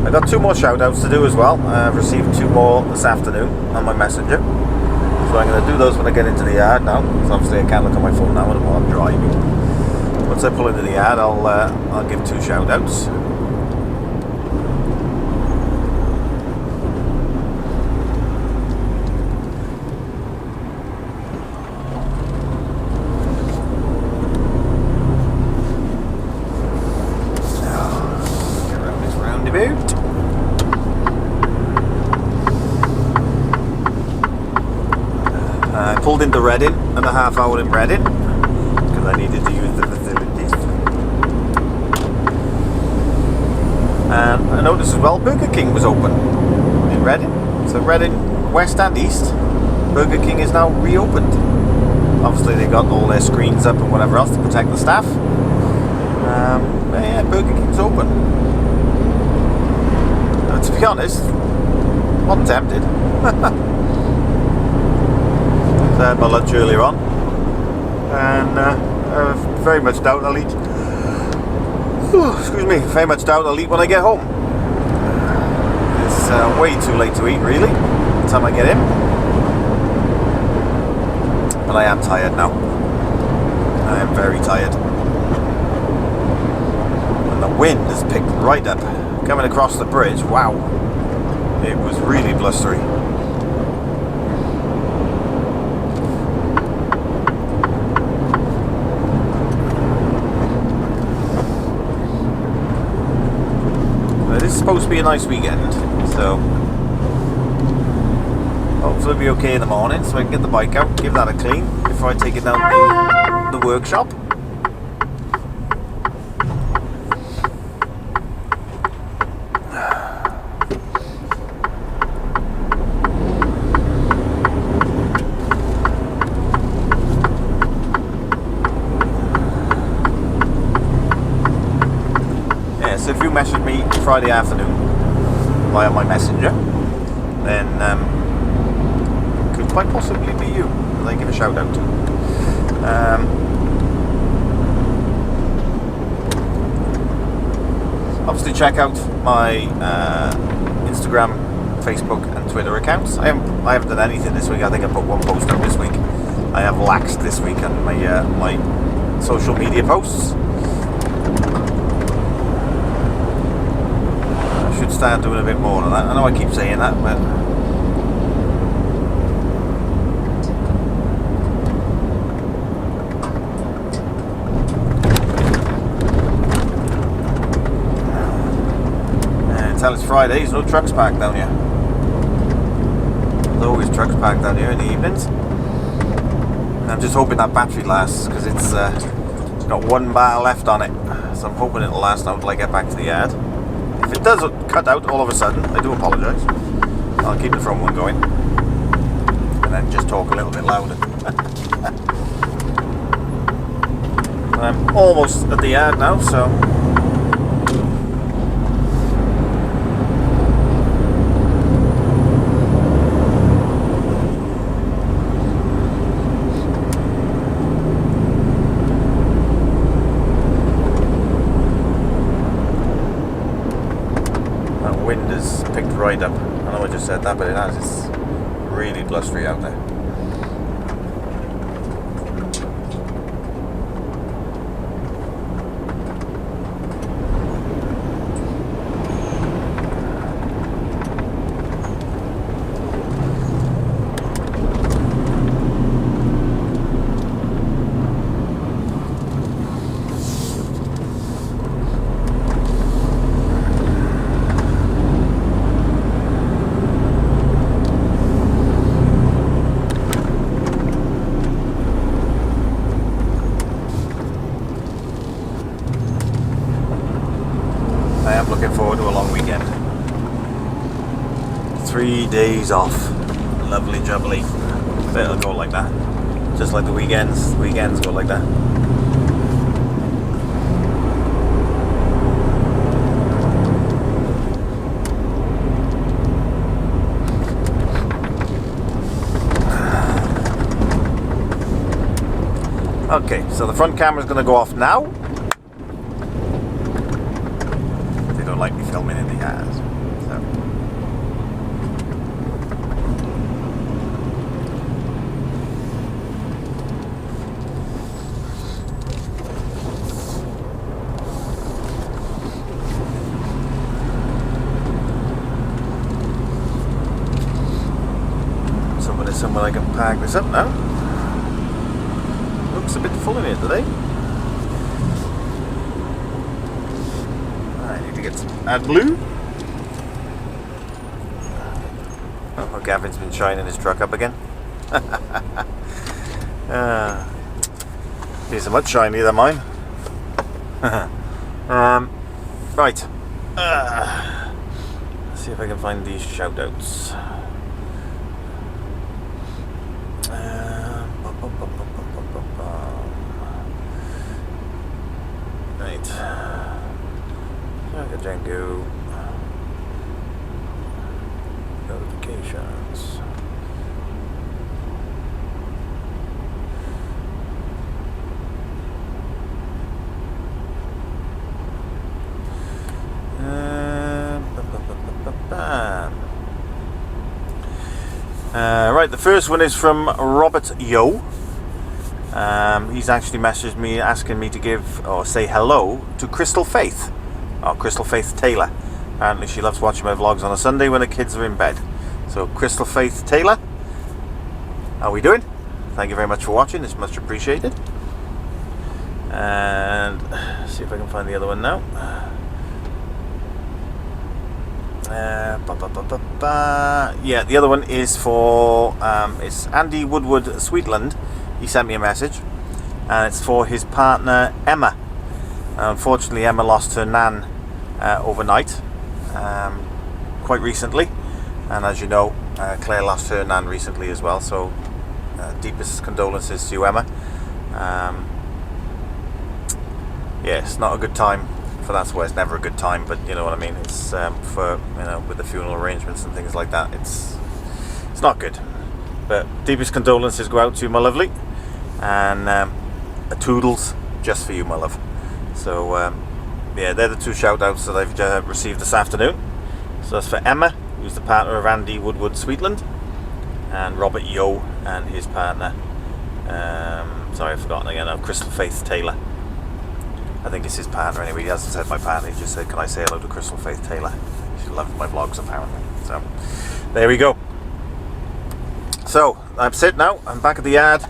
I've got 2 more shout outs to do as well. I've received 2 more this afternoon on my messenger. So I'm going to do those when I get into the yard now. Because obviously I can't look at my phone now while I'm driving. Once I pull into the yard, I'll give 2 shout outs. Pulled into Reading and a half hour in Reading because I I needed to use the facilities. And I noticed as well Burger King was open in Reading. So Reading, West and East, Burger King is now reopened. Obviously they got all their screens up and whatever else to protect the staff. But yeah, Burger King's open. To be honest, wasn't tempted. So I had my lunch earlier on, and I very much doubt I'll eat. Excuse me, very much doubt I'll eat when I get home. It's way too late to eat, really, by the time I get in. But I am tired now. I am very tired. And the wind has picked right up. Coming across the bridge, wow. It was really blustery. But it's supposed to be a nice weekend, so hopefully it'll be okay in the morning, so I can get the bike out, give that a clean before I take it down to the workshop. So if you message me Friday afternoon via my messenger, then it could quite possibly be you that I give a shout out to. Obviously check out my Instagram, Facebook and Twitter accounts. I haven't done anything this week. I think I put one post out this week. I have laxed this week on my my social media posts. Should start doing a bit more of that. I know I keep saying that, but until it's Friday, there's no trucks parked down here. There's always trucks parked down here in the evenings. And I'm just hoping that battery lasts, because it's got 1 bar left on it, so I'm hoping it'll last out until I get back to the yard. If it does cut out all of a sudden, I do apologise. I'll keep the front one going. And then just talk a little bit louder. I'm almost at the yard now, so... wind has picked right up. I know I just said that, but it has. It's really blustery out there. Looking forward to a long weekend. 3 days off. Lovely jubbly. It'll go like that. Just like the weekends. Weekends go like that. Okay, so the front camera's going to go off now. Like me filming in the yard. So. Somewhere I can park this up now. Looks a bit full in here today. Get some AdBlue. Oh, Gavin's been shining his truck up again. These are much shinier than mine. Right. Let's see if I can find these shout outs. Right. Like a Jenko. Notifications. Right, the first one is from Robert Yo. He's actually messaged me asking me to give or say hello to Crystal Faith, or Crystal Faith Taylor. Apparently she loves watching my vlogs on a Sunday when the kids are in bed. So Crystal Faith Taylor, how are we doing? Thank you very much for watching, it's much appreciated. And see if I can find the other one now. Yeah, the other one is for it's Andy Woodward Sweetland. He sent me a message, and it's for his partner Emma. Unfortunately, Emma lost her nan overnight, quite recently, and as you know, Claire lost her nan recently as well. So, deepest condolences to you, Emma. Yeah, it's not a good time. For that's why it's never a good time, but you know what I mean. It's for, you know, with the funeral arrangements and things like that, it's not good. But deepest condolences go out to you, my lovely, and a toodles just for you, my love. So yeah, they're the two shout outs that I've received this afternoon. So that's for Emma, who's the partner of Andy Woodward Sweetland, and Robert Yo and his partner, sorry, I've forgotten again, Crystal Faith Taylor. I think it's his partner anyway. He hasn't said my partner, he just said, can I say hello to Crystal Faith Taylor? She loves my vlogs apparently. So there we go. So that's it now. I'm back at the yard.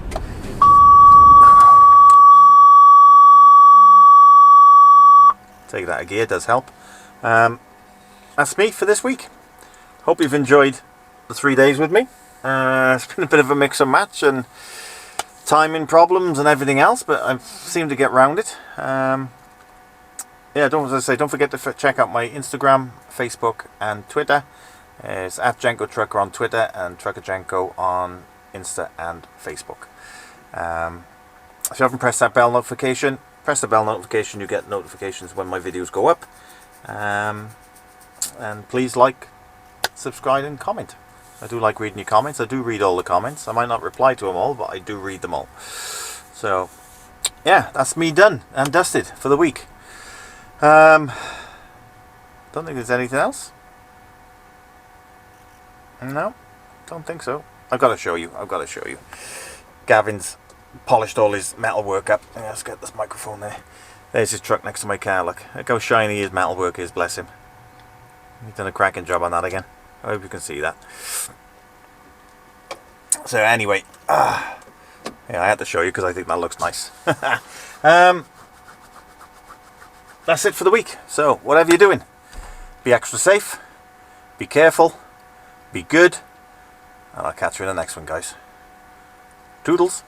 Take that a gear, does help. That's me for this week. Hope you've enjoyed the 3 days with me. It's been a bit of a mix and match and timing problems and everything else, but I seem to get round it. Yeah, don't forget to check out my Instagram, Facebook and Twitter. It's at Jenko Trucker on Twitter and Trucker Jenko on Insta and Facebook. If you haven't pressed that bell notification, press the bell notification. You get notifications when my videos go up. And please like, subscribe and comment. I do like reading your comments. I do read all the comments. I might not reply to them all, but I do read them all. So yeah, that's me done and dusted for the week. Don't think there's anything else. No, don't think so. I've got to show you. Gavin's polished all his metal work up. Yeah, let's get this microphone there. There's his truck next to my car. Look how shiny his metal work is, bless him. He's done a cracking job on that again. I hope you can see that. So anyway, yeah, I had to show you because I think that looks nice. That's it for the week. So whatever you're doing, be extra safe, be careful, be good, and I'll catch you in the next one, guys. Toodles.